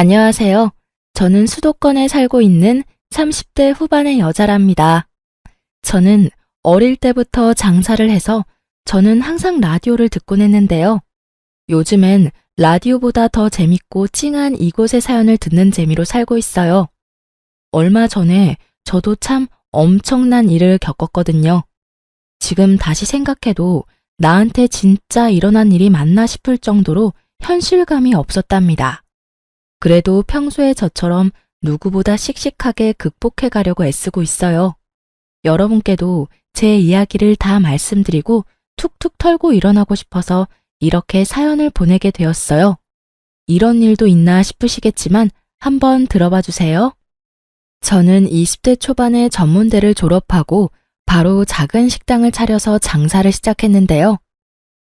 안녕하세요. 저는 수도권에 살고 있는 30대 후반의 여자랍니다. 저는 어릴 때부터 장사를 해서 저는 항상 라디오를 듣곤 했는데요. 요즘엔 라디오보다 더 재밌고 찡한 이곳의 사연을 듣는 재미로 살고 있어요. 얼마 전에 저도 참 엄청난 일을 겪었거든요. 지금 다시 생각해도 나한테 진짜 일어난 일이 맞나 싶을 정도로 현실감이 없었답니다. 그래도 평소에 저처럼 누구보다 씩씩하게 극복해 가려고 애쓰고 있어요. 여러분께도 제 이야기를 다 말씀드리고 툭툭 털고 일어나고 싶어서 이렇게 사연을 보내게 되었어요. 이런 일도 있나 싶으시겠지만 한번 들어봐 주세요. 저는 20대 초반에 전문대를 졸업하고 바로 작은 식당을 차려서 장사를 시작했는데요.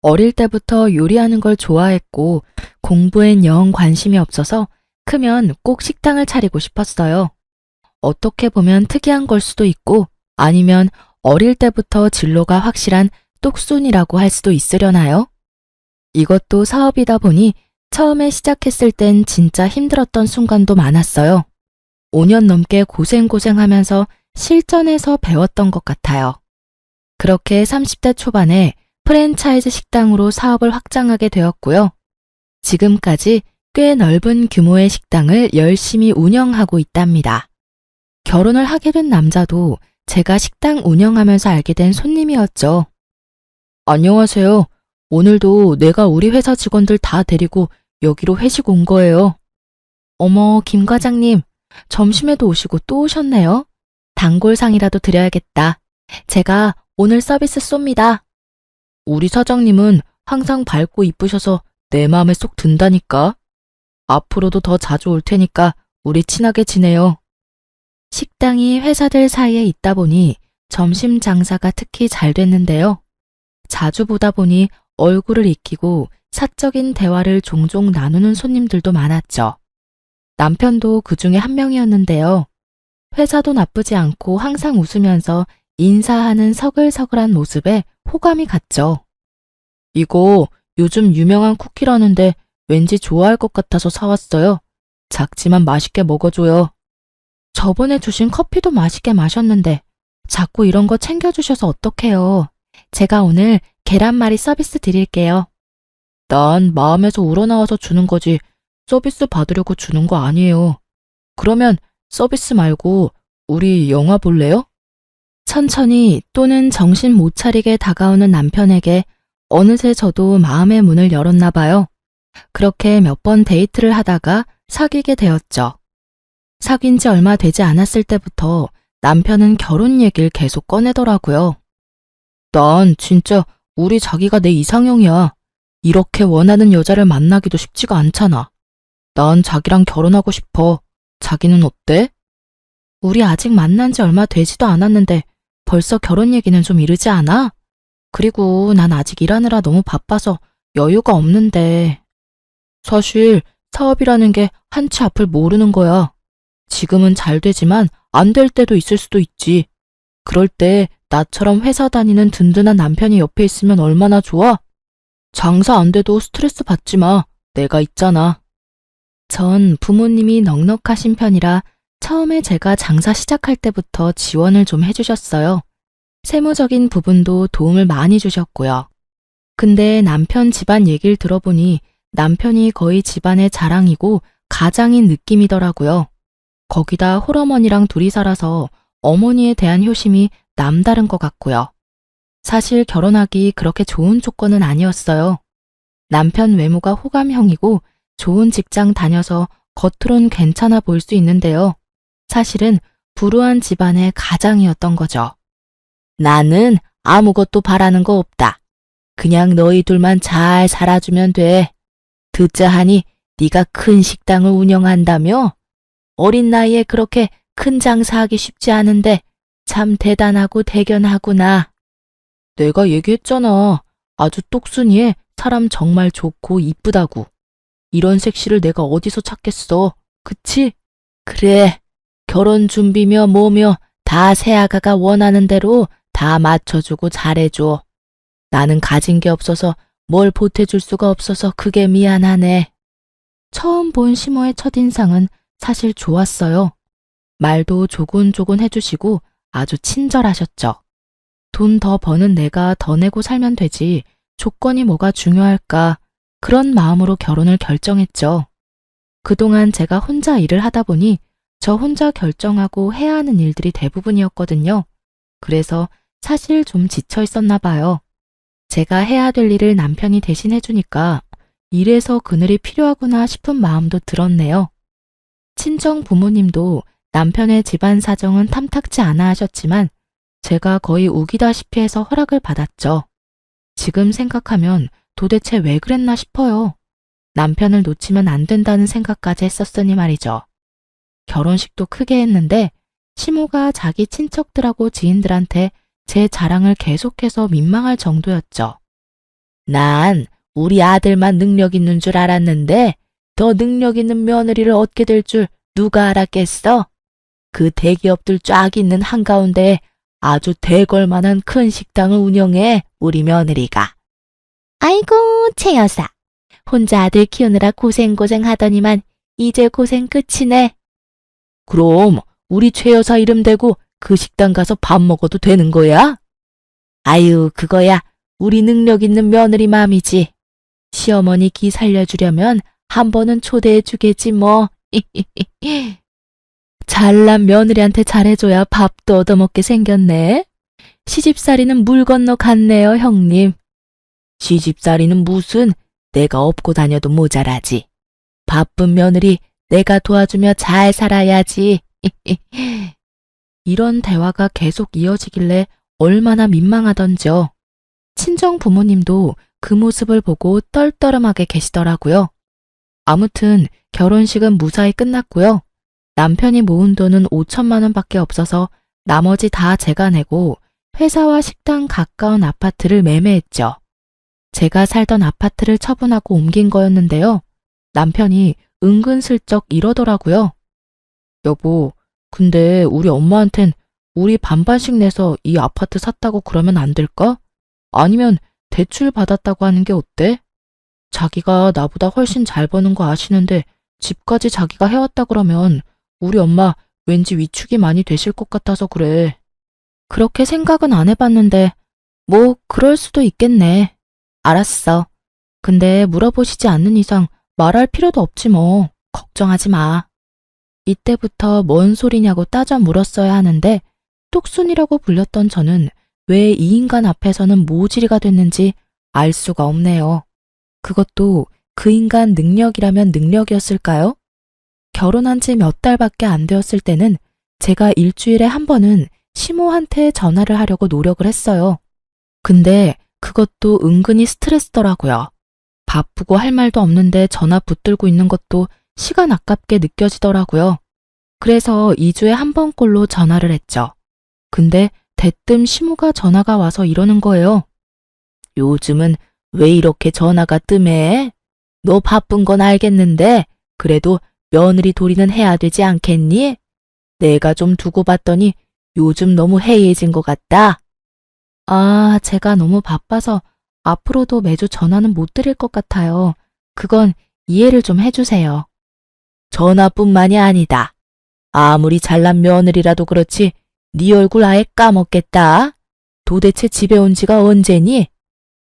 어릴 때부터 요리하는 걸 좋아했고 공부엔 영 관심이 없어서 크면 꼭 식당을 차리고 싶었어요. 어떻게 보면 특이한 걸 수도 있고 아니면 어릴 때부터 진로가 확실한 똑순이라고 할 수도 있으려나요? 이것도 사업이다 보니 처음에 시작했을 땐 진짜 힘들었던 순간도 많았어요. 5년 넘게 고생하면서 실전에서 배웠던 것 같아요. 그렇게 30대 초반에 프랜차이즈 식당으로 사업을 확장하게 되었고요. 지금까지 꽤 넓은 규모의 식당을 열심히 운영하고 있답니다. 결혼을 하게 된 남자도 제가 식당 운영하면서 알게 된 손님이었죠. 안녕하세요. 오늘도 내가 우리 회사 직원들 다 데리고 여기로 회식 온 거예요. 어머, 김 과장님. 점심에도 오시고 또 오셨네요. 단골상이라도 드려야겠다. 제가 오늘 서비스 쏩니다. 우리 사장님은 항상 밝고 이쁘셔서 내 마음에 쏙 든다니까. 앞으로도 더 자주 올 테니까 우리 친하게 지내요. 식당이 회사들 사이에 있다 보니 점심 장사가 특히 잘 됐는데요. 자주 보다 보니 얼굴을 익히고 사적인 대화를 종종 나누는 손님들도 많았죠. 남편도 그 중에 한 명이었는데요. 회사도 나쁘지 않고 항상 웃으면서 인사하는 서글서글한 모습에 호감이 갔죠. 이거 요즘 유명한 쿠키라는데 왠지 좋아할 것 같아서 사왔어요. 작지만 맛있게 먹어줘요. 저번에 주신 커피도 맛있게 마셨는데 자꾸 이런 거 챙겨주셔서 어떡해요. 제가 오늘 계란말이 서비스 드릴게요. 난 마음에서 우러나와서 주는 거지 서비스 받으려고 주는 거 아니에요. 그러면 서비스 말고 우리 영화 볼래요? 천천히 또는 정신 못 차리게 다가오는 남편에게 어느새 저도 마음의 문을 열었나 봐요. 그렇게 몇 번 데이트를 하다가 사귀게 되었죠. 사귄 지 얼마 되지 않았을 때부터 남편은 결혼 얘기를 계속 꺼내더라고요. 난 진짜 우리 자기가 내 이상형이야. 이렇게 원하는 여자를 만나기도 쉽지가 않잖아. 난 자기랑 결혼하고 싶어. 자기는 어때? 우리 아직 만난 지 얼마 되지도 않았는데 벌써 결혼 얘기는 좀 이르지 않아? 그리고 난 아직 일하느라 너무 바빠서 여유가 없는데. 사실 사업이라는 게 한치 앞을 모르는 거야. 지금은 잘 되지만 안 될 때도 있을 수도 있지. 그럴 때 나처럼 회사 다니는 든든한 남편이 옆에 있으면 얼마나 좋아? 장사 안 돼도 스트레스 받지 마. 내가 있잖아. 전 부모님이 넉넉하신 편이라 처음에 제가 장사 시작할 때부터 지원을 좀 해주셨어요. 세무적인 부분도 도움을 많이 주셨고요. 근데 남편 집안 얘기를 들어보니 남편이 거의 집안의 자랑이고 가장인 느낌이더라고요. 거기다 홀어머니랑 둘이 살아서 어머니에 대한 효심이 남다른 것 같고요. 사실 결혼하기 그렇게 좋은 조건은 아니었어요. 남편 외모가 호감형이고 좋은 직장 다녀서 겉으론 괜찮아 보일 수 있는데요. 사실은 불우한 집안의 가장이었던 거죠. 나는 아무것도 바라는 거 없다. 그냥 너희 둘만 잘 살아주면 돼. 듣자 하니 네가 큰 식당을 운영한다며? 어린 나이에 그렇게 큰 장사하기 쉽지 않은데 참 대단하고 대견하구나. 내가 얘기했잖아. 아주 똑순이에 사람 정말 좋고 이쁘다고. 이런 섹시를 내가 어디서 찾겠어. 그치? 그래. 결혼 준비며 뭐며 다 새아가가 원하는 대로 다 맞춰주고 잘해줘. 나는 가진 게 없어서 뭘 보태줄 수가 없어서 그게 미안하네. 처음 본 시모의 첫인상은 사실 좋았어요. 말도 조곤조곤 해주시고 아주 친절하셨죠. 돈 더 버는 내가 더 내고 살면 되지 조건이 뭐가 중요할까 그런 마음으로 결혼을 결정했죠. 그동안 제가 혼자 일을 하다 보니 저 혼자 결정하고 해야 하는 일들이 대부분이었거든요. 그래서 사실 좀 지쳐 있었나 봐요. 제가 해야 될 일을 남편이 대신 해주니까 이래서 그늘이 필요하구나 싶은 마음도 들었네요. 친정 부모님도 남편의 집안 사정은 탐탁지 않아 하셨지만 제가 거의 우기다시피 해서 허락을 받았죠. 지금 생각하면 도대체 왜 그랬나 싶어요. 남편을 놓치면 안 된다는 생각까지 했었으니 말이죠. 결혼식도 크게 했는데 시모가 자기 친척들하고 지인들한테 제 자랑을 계속해서 민망할 정도였죠. 난 우리 아들만 능력 있는 줄 알았는데 더 능력 있는 며느리를 얻게 될 줄 누가 알았겠어? 그 대기업들 쫙 있는 한가운데 아주 대걸만한 큰 식당을 운영해 우리 며느리가. 아이고 최 여사. 혼자 아들 키우느라 고생 하더니만 이제 고생 끝이네. 그럼 우리 최 여사 이름 대고 그 식당 가서 밥 먹어도 되는 거야? 아유 그거야 우리 능력 있는 며느리 맘이지. 시어머니 기 살려주려면 한 번은 초대해 주겠지 뭐. 잘난 며느리한테 잘해줘야 밥도 얻어먹게 생겼네. 시집살이는 물 건너 갔네요 형님. 시집살이는 무슨 내가 업고 다녀도 모자라지. 바쁜 며느리 내가 도와주며 잘 살아야지. 이런 대화가 계속 이어지길래 얼마나 민망하던지요. 친정 부모님도 그 모습을 보고 떨떠름하게 계시더라고요. 아무튼 결혼식은 무사히 끝났고요. 남편이 모은 돈은 5천만 원밖에 없어서 나머지 다 제가 내고 회사와 식당 가까운 아파트를 매매했죠. 제가 살던 아파트를 처분하고 옮긴 거였는데요. 남편이 은근슬쩍 이러더라고요. 여보, 근데 우리 엄마한텐 우리 반반씩 내서 이 아파트 샀다고 그러면 안 될까? 아니면 대출 받았다고 하는 게 어때? 자기가 나보다 훨씬 잘 버는 거 아시는데 집까지 자기가 해왔다 그러면 우리 엄마 왠지 위축이 많이 되실 것 같아서 그래. 그렇게 생각은 안 해봤는데 뭐 그럴 수도 있겠네. 알았어. 근데 물어보시지 않는 이상 말할 필요도 없지 뭐. 걱정하지 마. 이때부터 뭔 소리냐고 따져 물었어야 하는데 똑순이라고 불렸던 저는 왜 이 인간 앞에서는 모질이가 됐는지 알 수가 없네요. 그것도 그 인간 능력이라면 능력이었을까요? 결혼한 지 몇 달밖에 안 되었을 때는 제가 일주일에 한 번은 시모한테 전화를 하려고 노력을 했어요. 근데 그것도 은근히 스트레스더라고요. 바쁘고 할 말도 없는데 전화 붙들고 있는 것도 시간 아깝게 느껴지더라고요. 그래서 2주에 한 번꼴로 전화를 했죠. 근데 대뜸 시모가 전화가 와서 이러는 거예요. 요즘은 왜 이렇게 전화가 뜸해? 너 바쁜 건 알겠는데 그래도 며느리 도리는 해야 되지 않겠니? 내가 좀 두고 봤더니 요즘 너무 해이해진 것 같다. 아, 제가 너무 바빠서 앞으로도 매주 전화는 못 드릴 것 같아요. 그건 이해를 좀 해주세요. 전화뿐만이 아니다. 아무리 잘난 며느리라도 그렇지 네 얼굴 아예 까먹겠다. 도대체 집에 온 지가 언제니?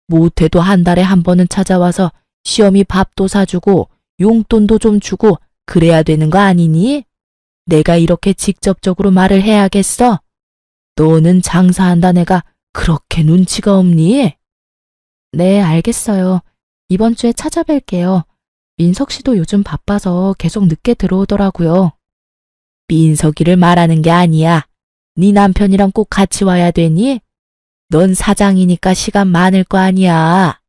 못해도 한 달에 한 번은 찾아와서 시어미 밥도 사주고 용돈도 좀 주고 그래야 되는 거 아니니? 내가 이렇게 직접적으로 말을 해야겠어? 너는 장사한다 내가 그렇게 눈치가 없니? 네, 알겠어요. 이번 주에 찾아뵐게요. 민석 씨도 요즘 바빠서 계속 늦게 들어오더라고요. 민석이를 말하는 게 아니야. 네 남편이랑 꼭 같이 와야 되니? 넌 사장이니까 시간 많을 거 아니야.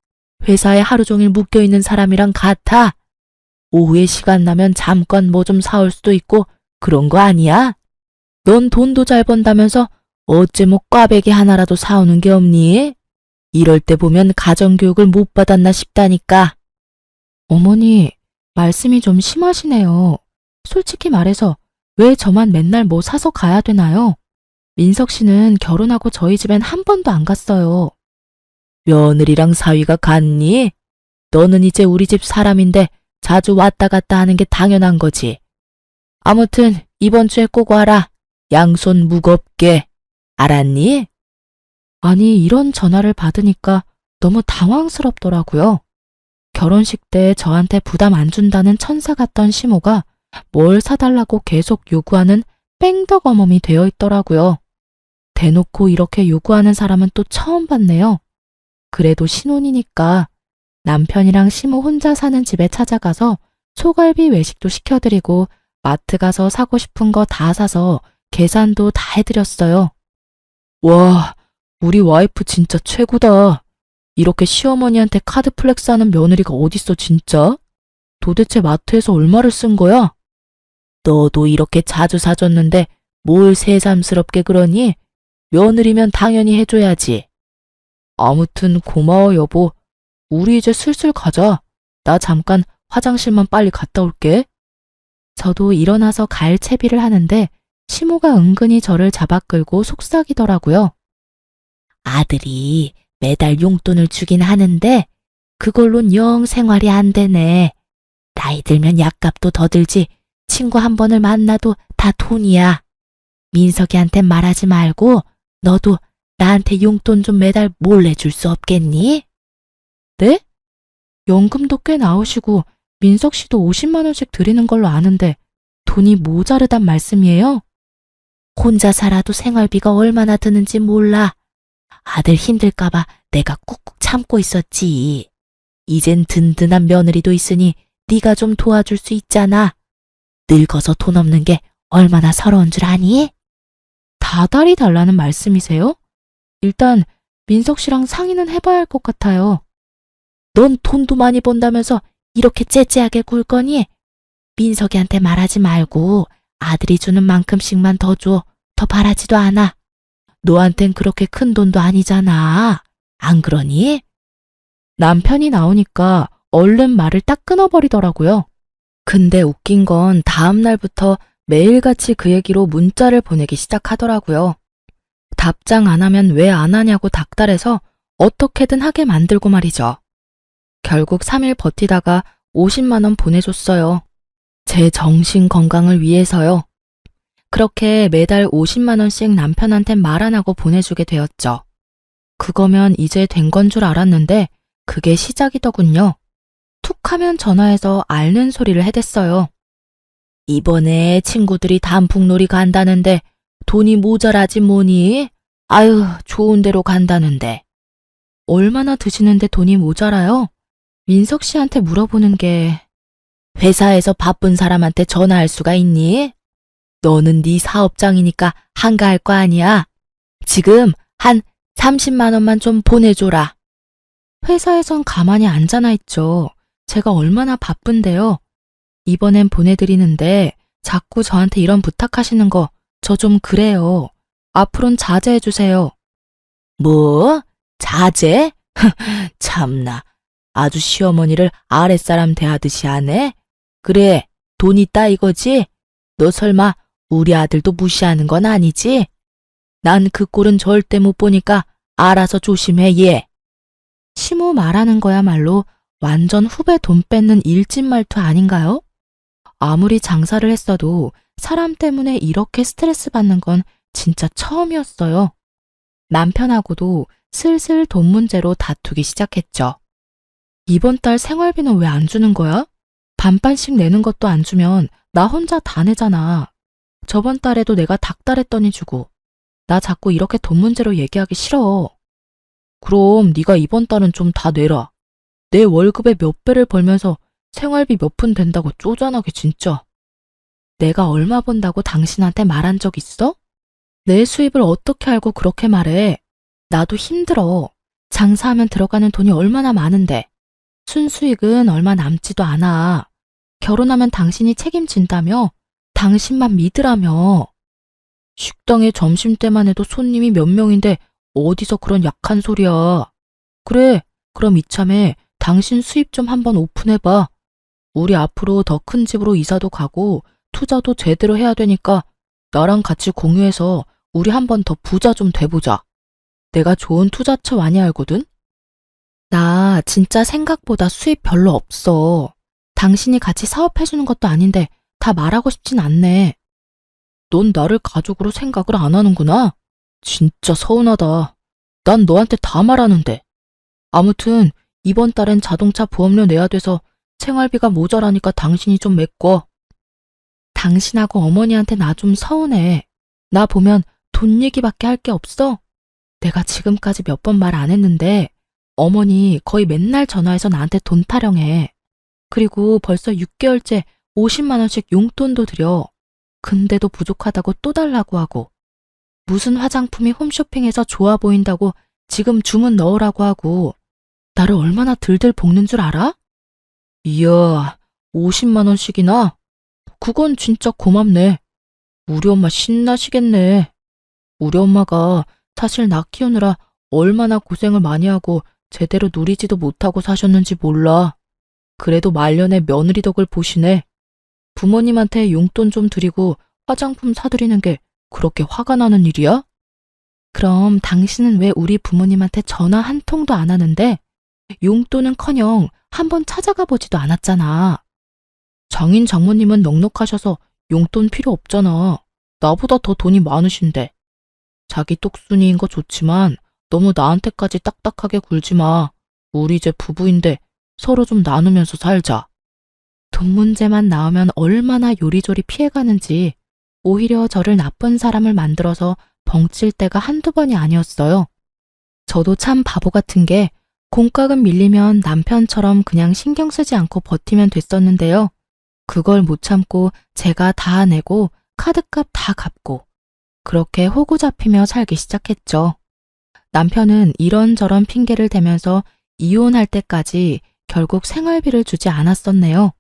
회사에 하루 종일 묶여있는 사람이랑 같아. 오후에 시간 나면 잠깐 뭐 좀 사올 수도 있고 그런 거 아니야? 넌 돈도 잘 번다면서 어째 뭐 꽈배기 하나라도 사오는 게 없니? 이럴 때 보면 가정교육을 못 받았나 싶다니까. 어머니, 말씀이 좀 심하시네요. 솔직히 말해서 왜 저만 맨날 뭐 사서 가야 되나요? 민석 씨는 결혼하고 저희 집엔 한 번도 안 갔어요. 며느리랑 사위가 갔니? 너는 이제 우리 집 사람인데 자주 왔다 갔다 하는 게 당연한 거지. 아무튼 이번 주에 꼭 와라. 양손 무겁게. 알았니? 아니, 이런 전화를 받으니까 너무 당황스럽더라고요. 결혼식 때 저한테 부담 안 준다는 천사 같던 시모가 뭘 사달라고 계속 요구하는 뺑덕어멈이 되어 있더라고요. 대놓고 이렇게 요구하는 사람은 또 처음 봤네요. 그래도 신혼이니까 남편이랑 시모 혼자 사는 집에 찾아가서 소갈비 외식도 시켜드리고 마트 가서 사고 싶은 거 다 사서 계산도 다 해드렸어요. 와, 우리 와이프 진짜 최고다. 이렇게 시어머니한테 카드 플렉스하는 며느리가 어딨어 진짜? 도대체 마트에서 얼마를 쓴 거야? 너도 이렇게 자주 사줬는데 뭘 새삼스럽게 그러니? 며느리면 당연히 해줘야지. 아무튼 고마워 여보. 우리 이제 슬슬 가자. 나 잠깐 화장실만 빨리 갔다 올게. 저도 일어나서 갈 채비를 하는데 시모가 은근히 저를 잡아 끌고 속삭이더라고요. 아들이 매달 용돈을 주긴 하는데 그걸론 영 생활이 안 되네. 나이 들면 약값도 더 들지. 친구 한 번을 만나도 다 돈이야. 민석이한테 말하지 말고 너도 나한테 용돈 좀 매달 몰래 줄 수 없겠니? 네? 연금도 꽤 나오시고 민석 씨도 50만 원씩 드리는 걸로 아는데 돈이 모자르단 말씀이에요? 혼자 살아도 생활비가 얼마나 드는지 몰라. 아들 힘들까봐 내가 꾹꾹 참고 있었지. 이젠 든든한 며느리도 있으니 네가 좀 도와줄 수 있잖아. 늙어서 돈 없는 게 얼마나 서러운 줄 아니? 다달이 달라는 말씀이세요? 일단 민석 씨랑 상의는 해봐야 할 것 같아요. 넌 돈도 많이 번다면서 이렇게 째째하게 굴 거니? 민석이한테 말하지 말고 아들이 주는 만큼씩만 더 줘. 더 바라지도 않아. 너한텐 그렇게 큰 돈도 아니잖아. 안 그러니? 남편이 나오니까 얼른 말을 딱 끊어버리더라고요. 근데 웃긴 건 다음 날부터 매일같이 그 얘기로 문자를 보내기 시작하더라고요. 답장 안 하면 왜 안 하냐고 닥달해서 어떻게든 하게 만들고 말이죠. 결국 3일 버티다가 50만 원 보내줬어요. 제 정신 건강을 위해서요. 그렇게 매달 50만 원씩 남편한테 말 안 하고 보내주게 되었죠. 그거면 이제 된 건 줄 알았는데 그게 시작이더군요. 툭 하면 전화해서 앓는 소리를 해댔어요. 이번에 친구들이 단풍놀이 간다는데 돈이 모자라지 뭐니? 아유, 좋은 데로 간다는데. 얼마나 드시는데 돈이 모자라요? 민석 씨한테 물어보는 게 회사에서 바쁜 사람한테 전화할 수가 있니? 너는 네 사업장이니까 한가할 거 아니야. 지금 한 30만 원만 좀 보내줘라. 회사에선 가만히 안 자나 있죠. 제가 얼마나 바쁜데요. 이번엔 보내드리는데 자꾸 저한테 이런 부탁하시는 거 저 좀 그래요. 앞으론 자제해주세요. 뭐? 자제? 참나. 아주 시어머니를 아랫사람 대하듯이 하네? 그래, 돈 있다 이거지? 너 설마 우리 아들도 무시하는 건 아니지? 난 그 꼴은 절대 못 보니까 알아서 조심해, 얘. 시모 말하는 거야말로 완전 후배 돈 뺏는 일진 말투 아닌가요? 아무리 장사를 했어도 사람 때문에 이렇게 스트레스 받는 건 진짜 처음이었어요. 남편하고도 슬슬 돈 문제로 다투기 시작했죠. 이번 달 생활비는 왜 안 주는 거야? 반반씩 내는 것도 안 주면 나 혼자 다 내잖아. 저번 달에도 내가 닥달했더니 주고. 나 자꾸 이렇게 돈 문제로 얘기하기 싫어. 그럼 네가 이번 달은 좀 다 내라. 내 월급의 몇 배를 벌면서 생활비 몇 푼 된다고 쪼잔하게 진짜. 내가 얼마 번다고 당신한테 말한 적 있어? 내 수입을 어떻게 알고 그렇게 말해? 나도 힘들어. 장사하면 들어가는 돈이 얼마나 많은데. 순수익은 얼마 남지도 않아. 결혼하면 당신이 책임진다며? 당신만 믿으라며. 식당에 점심때만 해도 손님이 몇 명인데 어디서 그런 약한 소리야. 그래, 그럼 이참에 당신 수입 좀 한번 오픈해봐. 우리 앞으로 더 큰 집으로 이사도 가고 투자도 제대로 해야 되니까 나랑 같이 공유해서 우리 한번 더 부자 좀 돼보자. 내가 좋은 투자처 많이 알거든? 나 진짜 생각보다 수입 별로 없어. 당신이 같이 사업해주는 것도 아닌데 다 말하고 싶진 않네. 넌 나를 가족으로 생각을 안 하는구나. 진짜 서운하다. 난 너한테 다 말하는데. 아무튼 이번 달엔 자동차 보험료 내야 돼서 생활비가 모자라니까 당신이 좀 메꿔. 당신하고 어머니한테 나 좀 서운해. 나 보면 돈 얘기밖에 할 게 없어? 내가 지금까지 몇 번 말 안 했는데 어머니 거의 맨날 전화해서 나한테 돈 타령해. 그리고 벌써 6개월째 50만 원씩 용돈도 드려. 근데도 부족하다고 또 달라고 하고. 무슨 화장품이 홈쇼핑에서 좋아 보인다고 지금 주문 넣으라고 하고. 나를 얼마나 들들 볶는 줄 알아? 이야, 50만 원씩이나? 그건 진짜 고맙네. 우리 엄마 신나시겠네. 우리 엄마가 사실 나 키우느라 얼마나 고생을 많이 하고 제대로 누리지도 못하고 사셨는지 몰라. 그래도 말년에 며느리 덕을 보시네. 부모님한테 용돈 좀 드리고 화장품 사드리는 게 그렇게 화가 나는 일이야? 그럼 당신은 왜 우리 부모님한테 전화 한 통도 안 하는데 용돈은커녕 한번 찾아가 보지도 않았잖아. 장인 장모님은 넉넉하셔서 용돈 필요 없잖아. 나보다 더 돈이 많으신데. 자기 똑순이인 거 좋지만 너무 나한테까지 딱딱하게 굴지 마. 우리 이제 부부인데 서로 좀 나누면서 살자. 돈 문제만 나오면 얼마나 요리조리 피해가는지 오히려 저를 나쁜 사람을 만들어서 벙칠 때가 한두 번이 아니었어요. 저도 참 바보 같은 게 공과금 밀리면 남편처럼 그냥 신경 쓰지 않고 버티면 됐었는데요. 그걸 못 참고 제가 다 내고 카드값 다 갚고 그렇게 호구 잡히며 살기 시작했죠. 남편은 이런저런 핑계를 대면서 이혼할 때까지 결국 생활비를 주지 않았었네요.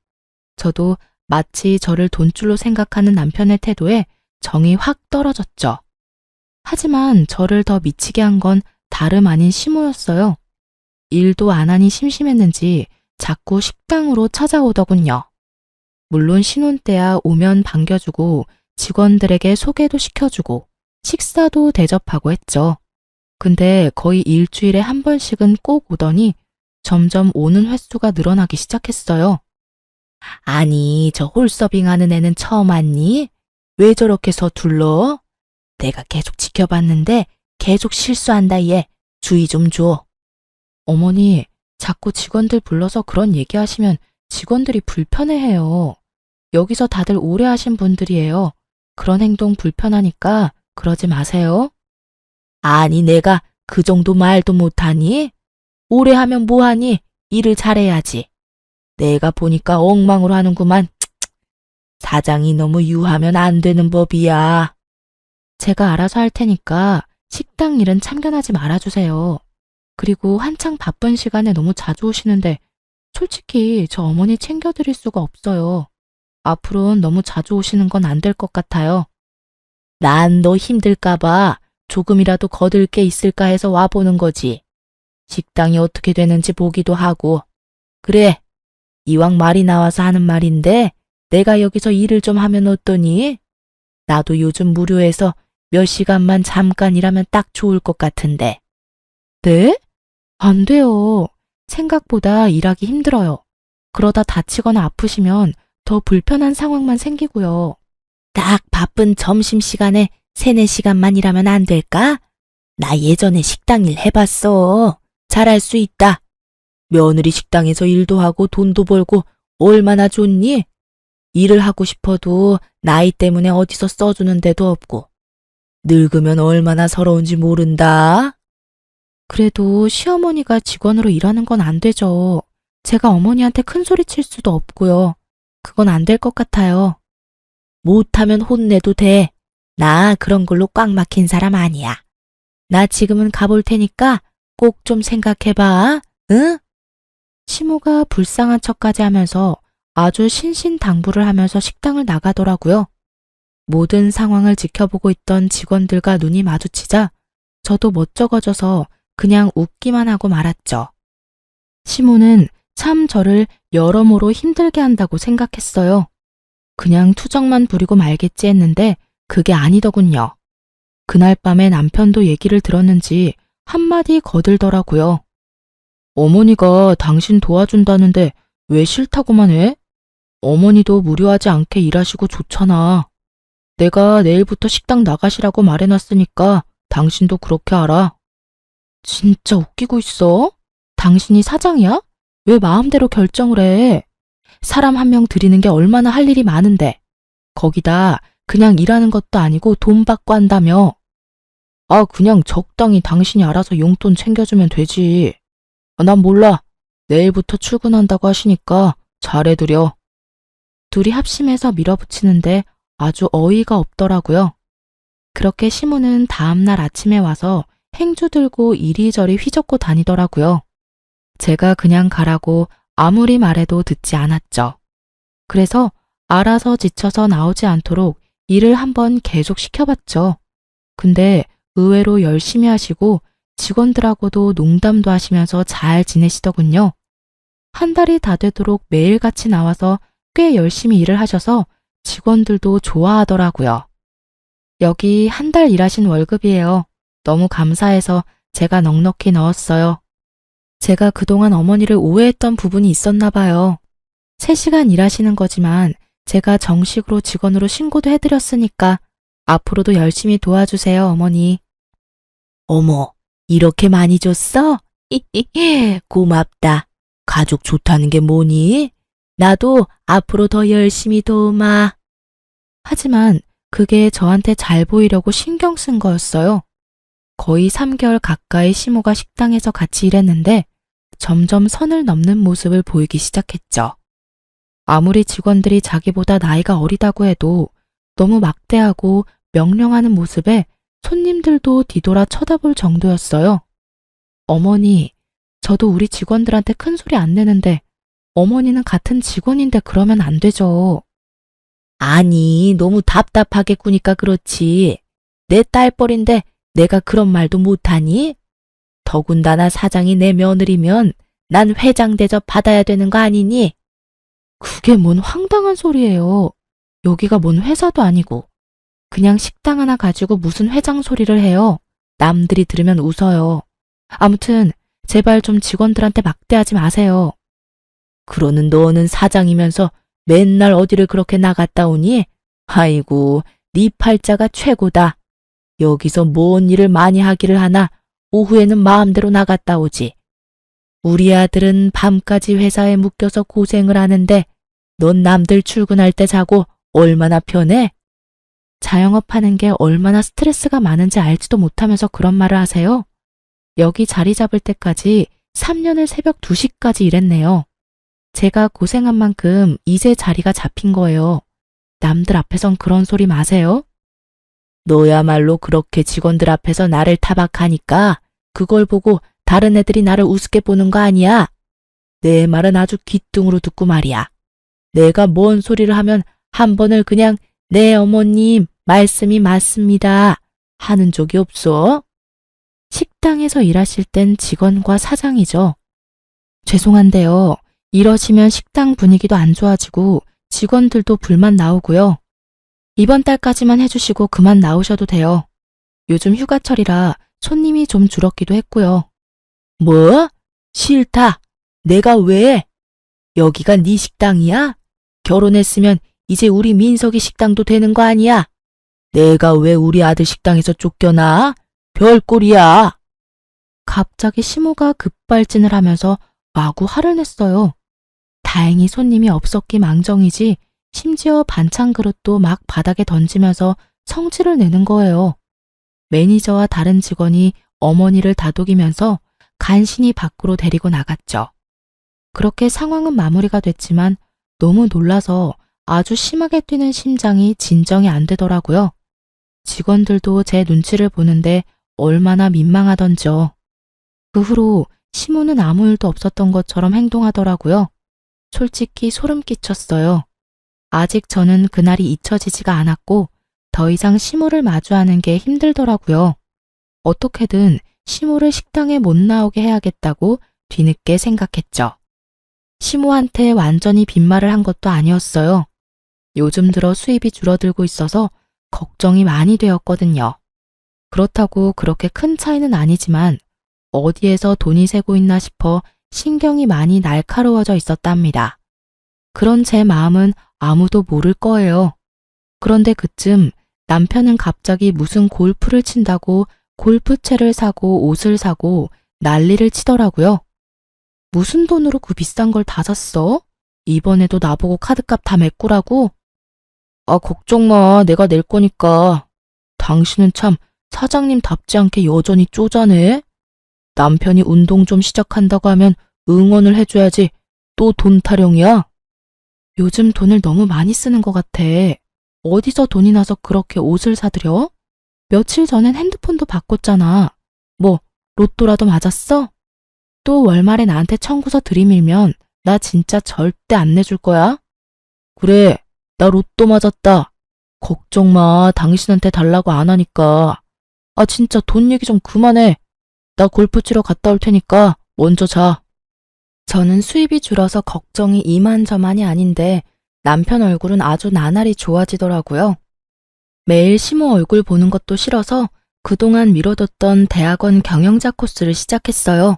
저도 마치 저를 돈줄로 생각하는 남편의 태도에 정이 확 떨어졌죠. 하지만 저를 더 미치게 한 건 다름 아닌 시모였어요. 일도 안 하니 심심했는지 자꾸 식당으로 찾아오더군요. 물론 신혼 때야 오면 반겨주고 직원들에게 소개도 시켜주고 식사도 대접하고 했죠. 근데 거의 일주일에 한 번씩은 꼭 오더니 점점 오는 횟수가 늘어나기 시작했어요. 아니, 저 홀서빙 하는 애는 처음 왔니? 왜 저렇게 서툴러? 내가 계속 지켜봤는데 계속 실수한다 얘. 주의 좀 줘. 어머니, 자꾸 직원들 불러서 그런 얘기하시면 직원들이 불편해해요. 여기서 다들 오래 하신 분들이에요. 그런 행동 불편하니까 그러지 마세요. 아니, 내가 그 정도 말도 못하니? 오래 하면 뭐하니? 일을 잘해야지. 내가 보니까 엉망으로 하는구만. 사장이 너무 유하면 안 되는 법이야. 제가 알아서 할 테니까 식당 일은 참견하지 말아주세요. 그리고 한창 바쁜 시간에 너무 자주 오시는데 솔직히 저 어머니 챙겨드릴 수가 없어요. 앞으로는 너무 자주 오시는 건 안 될 것 같아요. 난 너 힘들까봐 조금이라도 거들 게 있을까 해서 와보는 거지. 식당이 어떻게 되는지 보기도 하고. 그래, 이왕 말이 나와서 하는 말인데 내가 여기서 일을 좀 하면 어떠니? 나도 요즘 무료해서 몇 시간만 잠깐 일하면 딱 좋을 것 같은데. 네? 안 돼요. 생각보다 일하기 힘들어요. 그러다 다치거나 아프시면 더 불편한 상황만 생기고요. 딱 바쁜 점심시간에 3, 4시간만 일하면 안 될까? 나 예전에 식당 일 해봤어. 잘할 수 있다. 며느리 식당에서 일도 하고 돈도 벌고 얼마나 좋니? 일을 하고 싶어도 나이 때문에 어디서 써주는 데도 없고. 늙으면 얼마나 서러운지 모른다. 그래도 시어머니가 직원으로 일하는 건 안 되죠. 제가 어머니한테 큰 소리 칠 수도 없고요. 그건 안 될 것 같아요. 못하면 혼내도 돼. 나 그런 걸로 꽉 막힌 사람 아니야. 나 지금은 가볼 테니까 꼭 좀 생각해봐. 응? 시모가 불쌍한 척까지 하면서 아주 신신당부를 하면서 식당을 나가더라고요. 모든 상황을 지켜보고 있던 직원들과 눈이 마주치자 저도 멋쩍어져서 그냥 웃기만 하고 말았죠. 시모는 참 저를 여러모로 힘들게 한다고 생각했어요. 그냥 투정만 부리고 말겠지 했는데 그게 아니더군요. 그날 밤에 남편도 얘기를 들었는지 한마디 거들더라고요. 어머니가 당신 도와준다는데 왜 싫다고만 해? 어머니도 무료하지 않게 일하시고 좋잖아. 내가 내일부터 식당 나가시라고 말해놨으니까 당신도 그렇게 알아. 진짜 웃기고 있어? 당신이 사장이야? 왜 마음대로 결정을 해? 사람 한 명 들이는 게 얼마나 할 일이 많은데. 거기다 그냥 일하는 것도 아니고 돈 받고 한다며. 아, 그냥 적당히 당신이 알아서 용돈 챙겨주면 되지. 난 몰라. 내일부터 출근한다고 하시니까 잘해드려. 둘이 합심해서 밀어붙이는데 아주 어이가 없더라고요. 그렇게 시모는 다음날 아침에 와서 행주 들고 이리저리 휘젓고 다니더라고요. 제가 그냥 가라고 아무리 말해도 듣지 않았죠. 그래서 알아서 지쳐서 나오지 않도록 일을 한번 계속 시켜봤죠. 근데 의외로 열심히 하시고 직원들하고도 농담도 하시면서 잘 지내시더군요. 한 달이 다 되도록 매일같이 나와서 꽤 열심히 일을 하셔서 직원들도 좋아하더라고요. 여기 한 달 일하신 월급이에요. 너무 감사해서 제가 넉넉히 넣었어요. 제가 그동안 어머니를 오해했던 부분이 있었나 봐요. 3시간 일하시는 거지만 제가 정식으로 직원으로 신고도 해드렸으니까 앞으로도 열심히 도와주세요, 어머니. 어머, 이렇게 많이 줬어? 고맙다. 가족 좋다는 게 뭐니? 나도 앞으로 더 열심히 도우마. 하지만 그게 저한테 잘 보이려고 신경 쓴 거였어요. 거의 3개월 가까이 시모가 식당에서 같이 일했는데 점점 선을 넘는 모습을 보이기 시작했죠. 아무리 직원들이 자기보다 나이가 어리다고 해도 너무 막대하고 명령하는 모습에 손님들도 뒤돌아 쳐다볼 정도였어요. 어머니, 저도 우리 직원들한테 큰 소리 안 내는데 어머니는 같은 직원인데 그러면 안 되죠. 아니, 너무 답답하게 구니까 그렇지. 내 딸뻘인데 내가 그런 말도 못하니? 더군다나 사장이 내 며느리면 난 회장 대접 받아야 되는 거 아니니? 그게 뭔 황당한 소리예요. 여기가 뭔 회사도 아니고. 그냥 식당 하나 가지고 무슨 회장 소리를 해요. 남들이 들으면 웃어요. 아무튼 제발 좀 직원들한테 막대하지 마세요. 그러는 너는 사장이면서 맨날 어디를 그렇게 나갔다 오니? 아이고, 네 팔자가 최고다. 여기서 뭔 일을 많이 하기를 하나 오후에는 마음대로 나갔다 오지. 우리 아들은 밤까지 회사에 묶여서 고생을 하는데 넌 남들 출근할 때 자고 얼마나 편해? 자영업하는 게 얼마나 스트레스가 많은지 알지도 못하면서 그런 말을 하세요? 여기 자리 잡을 때까지 3년을 새벽 2시까지 일했네요. 제가 고생한 만큼 이제 자리가 잡힌 거예요. 남들 앞에선 그런 소리 마세요. 너야말로 그렇게 직원들 앞에서 나를 타박하니까 그걸 보고 다른 애들이 나를 우습게 보는 거 아니야? 내 말은 아주 귀뚱으로 듣고 말이야. 내가 뭔 소리를 하면 한 번을 그냥 네 어머님 말씀이 맞습니다 하는 적이 없어? 식당에서 일하실 땐 직원과 사장이죠. 죄송한데요. 이러시면 식당 분위기도 안 좋아지고 직원들도 불만 나오고요. 이번 달까지만 해주시고 그만 나오셔도 돼요. 요즘 휴가철이라 손님이 좀 줄었기도 했고요. 뭐? 싫다. 내가 왜? 여기가 네 식당이야? 결혼했으면 이제 우리 민석이 식당도 되는 거 아니야? 내가 왜 우리 아들 식당에서 쫓겨나? 별꼴이야. 갑자기 시모가 급발진을 하면서 마구 화를 냈어요. 다행히 손님이 없었기 망정이지 심지어 반찬 그릇도 막 바닥에 던지면서 성질을 내는 거예요. 매니저와 다른 직원이 어머니를 다독이면서 간신히 밖으로 데리고 나갔죠. 그렇게 상황은 마무리가 됐지만 너무 놀라서 아주 심하게 뛰는 심장이 진정이 안 되더라고요. 직원들도 제 눈치를 보는데 얼마나 민망하던지요. 그 후로 시모는 아무 일도 없었던 것처럼 행동하더라고요. 솔직히 소름 끼쳤어요. 아직 저는 그날이 잊혀지지가 않았고 더 이상 시모를 마주하는 게 힘들더라고요. 어떻게든 시모를 식당에 못 나오게 해야겠다고 뒤늦게 생각했죠. 시모한테 완전히 빈말을 한 것도 아니었어요. 요즘 들어 수입이 줄어들고 있어서 걱정이 많이 되었거든요. 그렇다고 그렇게 큰 차이는 아니지만 어디에서 돈이 새고 있나 싶어 신경이 많이 날카로워져 있었답니다. 그런 제 마음은 아무도 모를 거예요. 그런데 그쯤 남편은 갑자기 무슨 골프를 친다고 골프채를 사고 옷을 사고 난리를 치더라고요. 무슨 돈으로 그 비싼 걸 다 샀어? 이번에도 나보고 카드값 다 메꾸라고? 아, 걱정 마. 내가 낼 거니까. 당신은 참 사장님답지 않게 여전히 쪼잔해. 남편이 운동 좀 시작한다고 하면 응원을 해줘야지. 또 돈 타령이야? 요즘 돈을 너무 많이 쓰는 것 같아. 어디서 돈이 나서 그렇게 옷을 사들여? 며칠 전엔 핸드폰도 바꿨잖아. 뭐, 로또라도 맞았어? 또 월말에 나한테 청구서 들이밀면 나 진짜 절대 안 내줄 거야. 그래, 나 로또 맞았다. 걱정 마, 당신한테 달라고 안 하니까. 아, 진짜 돈 얘기 좀 그만해. 나 골프 치러 갔다 올 테니까 먼저 자. 저는 수입이 줄어서 걱정이 이만저만이 아닌데 남편 얼굴은 아주 나날이 좋아지더라고요. 매일 시모 얼굴 보는 것도 싫어서 그동안 미뤄뒀던 대학원 경영자 코스를 시작했어요.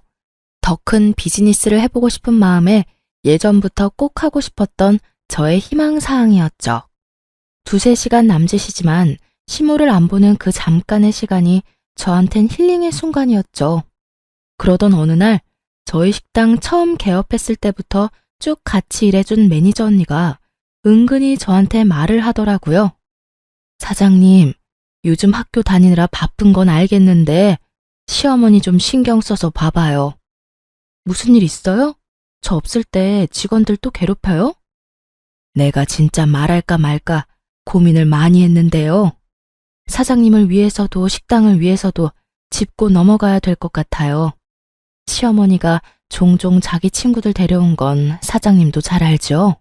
더 큰 비즈니스를 해보고 싶은 마음에 예전부터 꼭 하고 싶었던 저의 희망사항이었죠. 2~3시간 남짓이지만 시모를 안 보는 그 잠깐의 시간이 저한텐 힐링의 순간이었죠. 그러던 어느 날 저희 식당 처음 개업했을 때부터 쭉 같이 일해준 매니저 언니가 은근히 저한테 말을 하더라고요. 사장님, 요즘 학교 다니느라 바쁜 건 알겠는데 시어머니 좀 신경 써서 봐봐요. 무슨 일 있어요? 저 없을 때 직원들 또 괴롭혀요? 내가 진짜 말할까 말까 고민을 많이 했는데요. 사장님을 위해서도 식당을 위해서도 짚고 넘어가야 될 것 같아요. 시어머니가 종종 자기 친구들 데려온 건 사장님도 잘 알죠?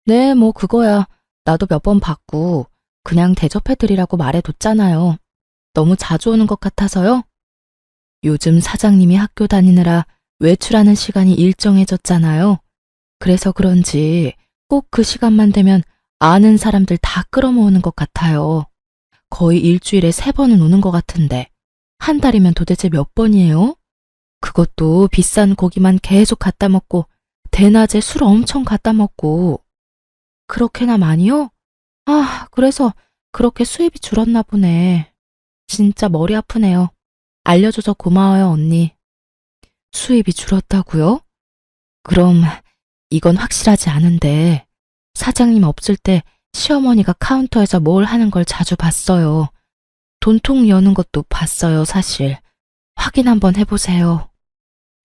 네, 뭐 그거야. 나도 몇 번 봤고 그냥 대접해드리라고 말해뒀잖아요. 너무 자주 오는 것 같아서요. 요즘 사장님이 학교 다니느라 외출하는 시간이 일정해졌잖아요. 그래서 그런지 꼭 그 시간만 되면 아는 사람들 다 끌어모으는 것 같아요. 거의 일주일에 3번은 오는 것 같은데 한 달이면 도대체 몇 번이에요? 그것도 비싼 고기만 계속 갖다 먹고 대낮에 술 엄청 갖다 먹고. 그렇게나 많이요? 아, 그래서 그렇게 수입이 줄었나 보네. 진짜 머리 아프네요. 알려줘서 고마워요, 언니. 수입이 줄었다고요? 그럼 이건 확실하지 않은데 사장님 없을 때 시어머니가 카운터에서 뭘 하는 걸 자주 봤어요. 돈통 여는 것도 봤어요, 사실. 확인 한번 해보세요.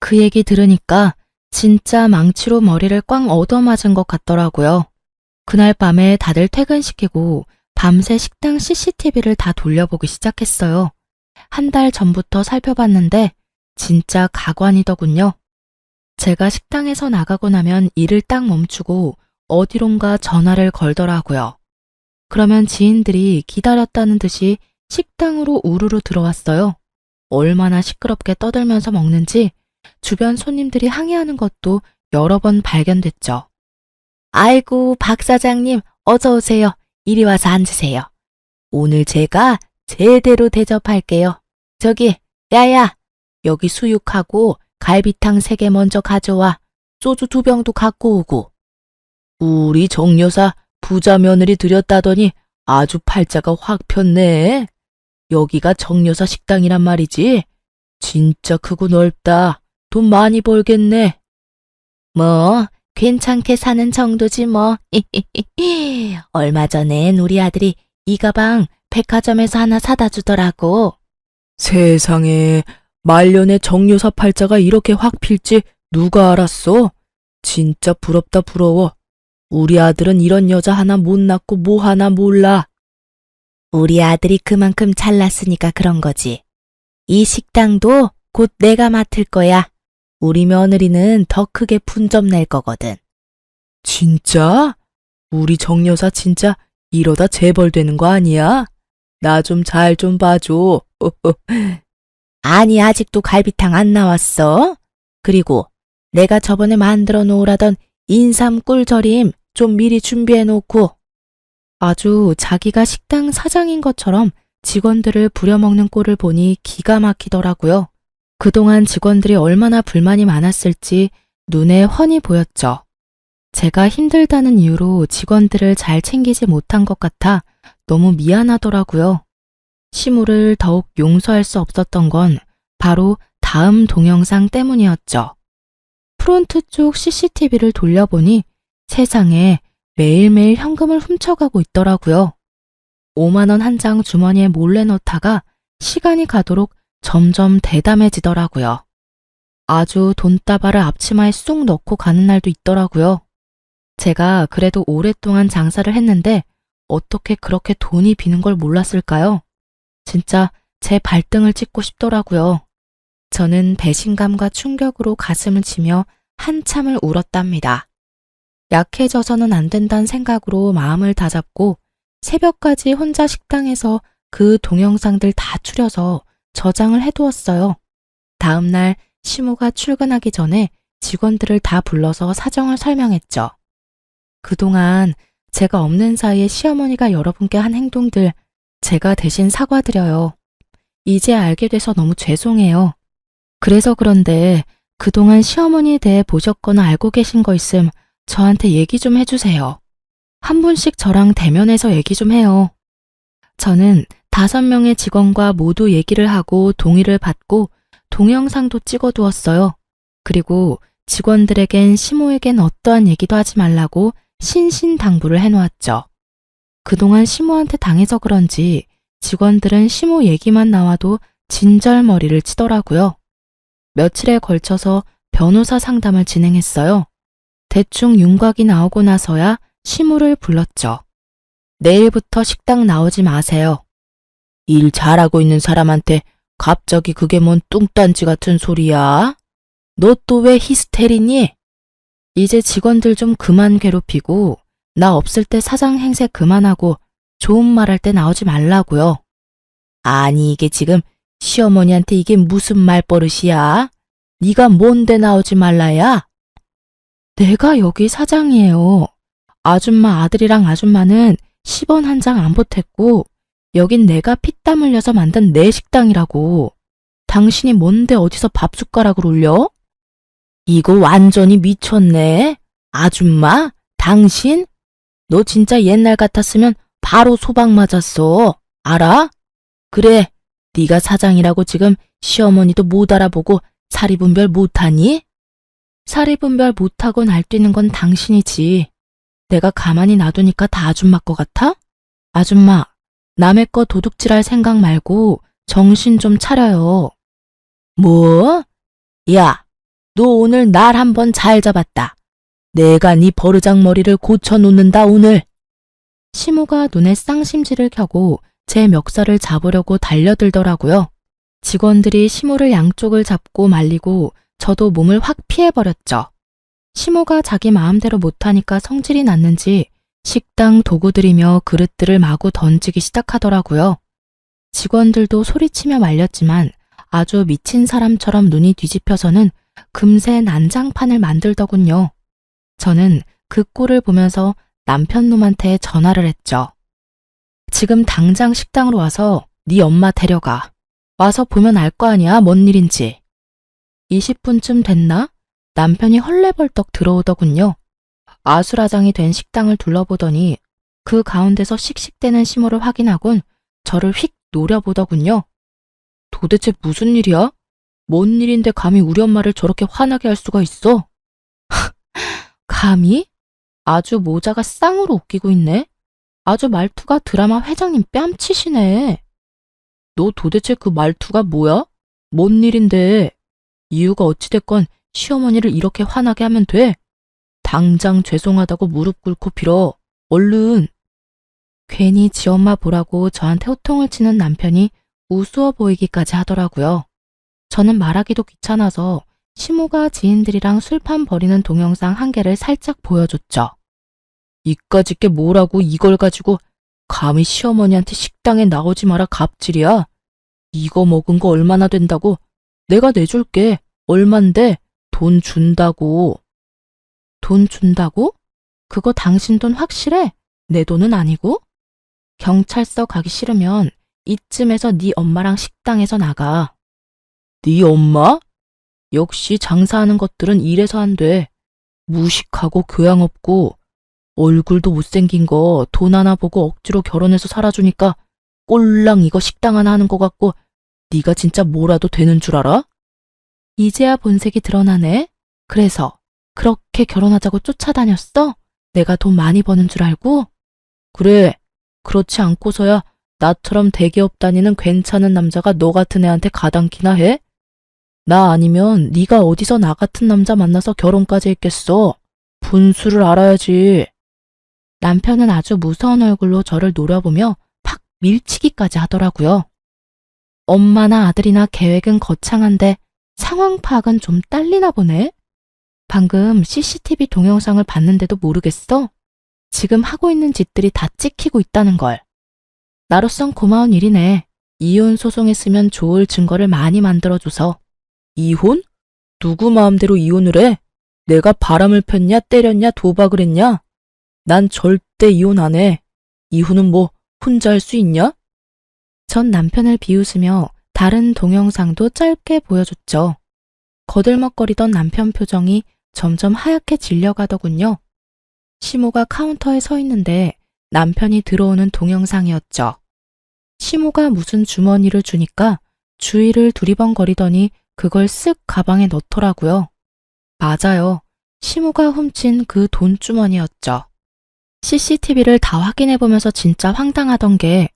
그 얘기 들으니까 진짜 망치로 머리를 꽝 얻어맞은 것 같더라고요. 그날 밤에 다들 퇴근시키고 밤새 식당 CCTV를 다 돌려보기 시작했어요. 한 달 전부터 살펴봤는데 진짜 가관이더군요. 제가 식당에서 나가고 나면 일을 딱 멈추고 어디론가 전화를 걸더라고요. 그러면 지인들이 기다렸다는 듯이 식당으로 우르르 들어왔어요. 얼마나 시끄럽게 떠들면서 먹는지 주변 손님들이 항의하는 것도 여러 번 발견됐죠. 아이고, 박 사장님, 어서 오세요. 이리 와서 앉으세요. 오늘 제가 제대로 대접할게요. 저기, 야야, 여기 수육하고 갈비탕 3개 먼저 가져와. 소주 2병도 갖고 오고. 우리 정여사 부자 며느리 들였다더니 아주 팔자가 확 폈네. 여기가 정여사 식당이란 말이지. 진짜 크고 넓다. 돈 많이 벌겠네. 뭐 괜찮게 사는 정도지 뭐. 얼마 전엔 우리 아들이 이 가방 백화점에서 하나 사다 주더라고. 세상에, 말년에 정여사 팔자가 이렇게 확 필지 누가 알았어? 진짜 부럽다 부러워. 우리 아들은 이런 여자 하나 못 낳고 뭐 하나 몰라. 우리 아들이 그만큼 잘났으니까 그런 거지. 이 식당도 곧 내가 맡을 거야. 우리 며느리는 더 크게 분점 낼 거거든. 진짜? 우리 정여사 진짜 이러다 재벌되는 거 아니야? 나 좀 잘 좀 봐줘. 아니, 아직도 갈비탕 안 나왔어? 그리고 내가 저번에 만들어 놓으라던 인삼 꿀절임 좀 미리 준비해 놓고. 아주 자기가 식당 사장인 것처럼 직원들을 부려먹는 꼴을 보니 기가 막히더라고요. 그동안 직원들이 얼마나 불만이 많았을지 눈에 훤히 보였죠. 제가 힘들다는 이유로 직원들을 잘 챙기지 못한 것 같아 너무 미안하더라고요. 시무를 더욱 용서할 수 없었던 건 바로 다음 동영상 때문이었죠. 프론트 쪽 CCTV를 돌려보니 세상에 매일매일 현금을 훔쳐가고 있더라고요. 5만 원 한 장 주머니에 몰래 넣다가 시간이 가도록 점점 대담해지더라고요. 아주 돈다발을 앞치마에 쑥 넣고 가는 날도 있더라고요. 제가 그래도 오랫동안 장사를 했는데 어떻게 그렇게 돈이 비는 걸 몰랐을까요? 진짜 제 발등을 찍고 싶더라고요. 저는 배신감과 충격으로 가슴을 치며 한참을 울었답니다. 약해져서는 안 된다는 생각으로 마음을 다잡고 새벽까지 혼자 식당에서 그 동영상들 다 추려서 저장을 해두었어요. 다음날 시무가 출근하기 전에 직원들을 다 불러서 사정을 설명했죠. 그동안 제가 없는 사이에 시어머니가 여러분께 한 행동들 제가 대신 사과드려요. 이제 알게 돼서 너무 죄송해요. 그래서 그런데 그동안 시어머니에 대해 보셨거나 알고 계신 거 있음 저한테 얘기 좀 해주세요. 한 분씩 저랑 대면해서 얘기 좀 해요. 저는 5명의 직원과 모두 얘기를 하고 동의를 받고 동영상도 찍어두었어요. 그리고 직원들에겐 시모에겐 어떠한 얘기도 하지 말라고 신신당부를 해놓았죠. 그동안 시모한테 당해서 그런지 직원들은 시모 얘기만 나와도 진절머리를 치더라고요. 며칠에 걸쳐서 변호사 상담을 진행했어요. 대충 윤곽이 나오고 나서야 시모를 불렀죠. 내일부터 식당 나오지 마세요. 일 잘하고 있는 사람한테 갑자기 그게 뭔 뚱딴지 같은 소리야? 너 또 왜 히스테리니? 이제 직원들 좀 그만 괴롭히고 나 없을 때 사장 행세 그만하고 좋은 말 할 때 나오지 말라고요. 아니 이게 지금 시어머니한테 이게 무슨 말버릇이야? 네가 뭔데 나오지 말라야? 내가 여기 사장이에요. 아줌마 아들이랑 아줌마는 10원 한 장 안 보탰고 여긴 내가 피땀 흘려서 만든 내 식당이라고. 당신이 뭔데 어디서 밥숟가락을 올려? 이거 완전히 미쳤네. 아줌마? 당신? 너 진짜 옛날 같았으면 바로 소박 맞았어. 알아? 그래, 네가 사장이라고 지금 시어머니도 못 알아보고 사리분별 못하니? 사리분별 못하고 날뛰는 건 당신이지. 내가 가만히 놔두니까 다 아줌마 거 같아? 아줌마, 남의 거 도둑질할 생각 말고 정신 좀 차려요. 뭐? 야, 너 오늘 날 한번 잘 잡았다. 내가 네 버르장머리를 고쳐놓는다 오늘. 시모가 눈에 쌍심지를 켜고 제 멱살을 잡으려고 달려들더라고요. 직원들이 시모를 양쪽을 잡고 말리고 저도 몸을 확 피해버렸죠. 시모가 자기 마음대로 못하니까 성질이 났는지 식당 도구들이며 그릇들을 마구 던지기 시작하더라고요. 직원들도 소리치며 말렸지만 아주 미친 사람처럼 눈이 뒤집혀서는 금세 난장판을 만들더군요. 저는 그 꼴을 보면서 남편놈한테 전화를 했죠. 지금 당장 식당으로 와서 네 엄마 데려가. 와서 보면 알 거 아니야, 뭔 일인지. 20분쯤 됐나? 남편이 헐레벌떡 들어오더군요. 아수라장이 된 식당을 둘러보더니 그 가운데서 씩씩대는 시모를 확인하곤 저를 휙 노려보더군요. 도대체 무슨 일이야? 뭔 일인데 감히 우리 엄마를 저렇게 화나게 할 수가 있어? 감히? 아주 모자가 쌍으로 웃기고 있네. 아주 말투가 드라마 회장님 뺨치시네. 너 도대체 그 말투가 뭐야? 뭔 일인데? 이유가 어찌됐건 시어머니를 이렇게 화나게 하면 돼. 당장 죄송하다고 무릎 꿇고 빌어. 얼른. 괜히 지 엄마 보라고 저한테 호통을 치는 남편이 우스워 보이기까지 하더라고요. 저는 말하기도 귀찮아서 시모가 지인들이랑 술판 벌이는 동영상 한 개를 살짝 보여줬죠. 이까짓 게 뭐라고 이걸 가지고 감히 시어머니한테 식당에 나오지 마라 갑질이야. 이거 먹은 거 얼마나 된다고? 내가 내줄게. 얼만데? 돈 준다고. 돈 준다고? 그거 당신 돈 확실해? 내 돈은 아니고? 경찰서 가기 싫으면 이쯤에서 네 엄마랑 식당에서 나가. 네 엄마? 역시 장사하는 것들은 이래서 안 돼. 무식하고 교양 없고 얼굴도 못생긴 거 돈 하나 보고 억지로 결혼해서 살아주니까 꼴랑 이거 식당 하나 하는 것 같고 네가 진짜 뭐라도 되는 줄 알아? 이제야 본색이 드러나네. 그래서 그렇게 결혼하자고 쫓아다녔어? 내가 돈 많이 버는 줄 알고? 그래. 그렇지 않고서야 나처럼 대기업 다니는 괜찮은 남자가 너 같은 애한테 가당키나 해? 나 아니면 네가 어디서 나 같은 남자 만나서 결혼까지 했겠어. 분수를 알아야지. 남편은 아주 무서운 얼굴로 저를 노려보며 팍 밀치기까지 하더라고요. 엄마나 아들이나 계획은 거창한데 상황 파악은 좀 딸리나 보네. 방금 CCTV 동영상을 봤는데도 모르겠어? 지금 하고 있는 짓들이 다 찍히고 있다는 걸. 나로선 고마운 일이네. 이혼 소송했으면 좋을 증거를 많이 만들어줘서. 이혼? 누구 마음대로 이혼을 해? 내가 바람을 폈냐, 때렸냐, 도박을 했냐? 난 절대 이혼 안 해. 이혼은 뭐 혼자 할 수 있냐? 전 남편을 비웃으며 다른 동영상도 짧게 보여줬죠. 거들먹거리던 남편 표정이 점점 하얗게 질려가더군요. 시모가 카운터에 서 있는데 남편이 들어오는 동영상이었죠. 시모가 무슨 주머니를 주니까 주위를 두리번거리더니 그걸 쓱 가방에 넣더라고요. 맞아요. 시모가 훔친 그 돈주머니였죠. CCTV를 다 확인해보면서 진짜 황당하던 게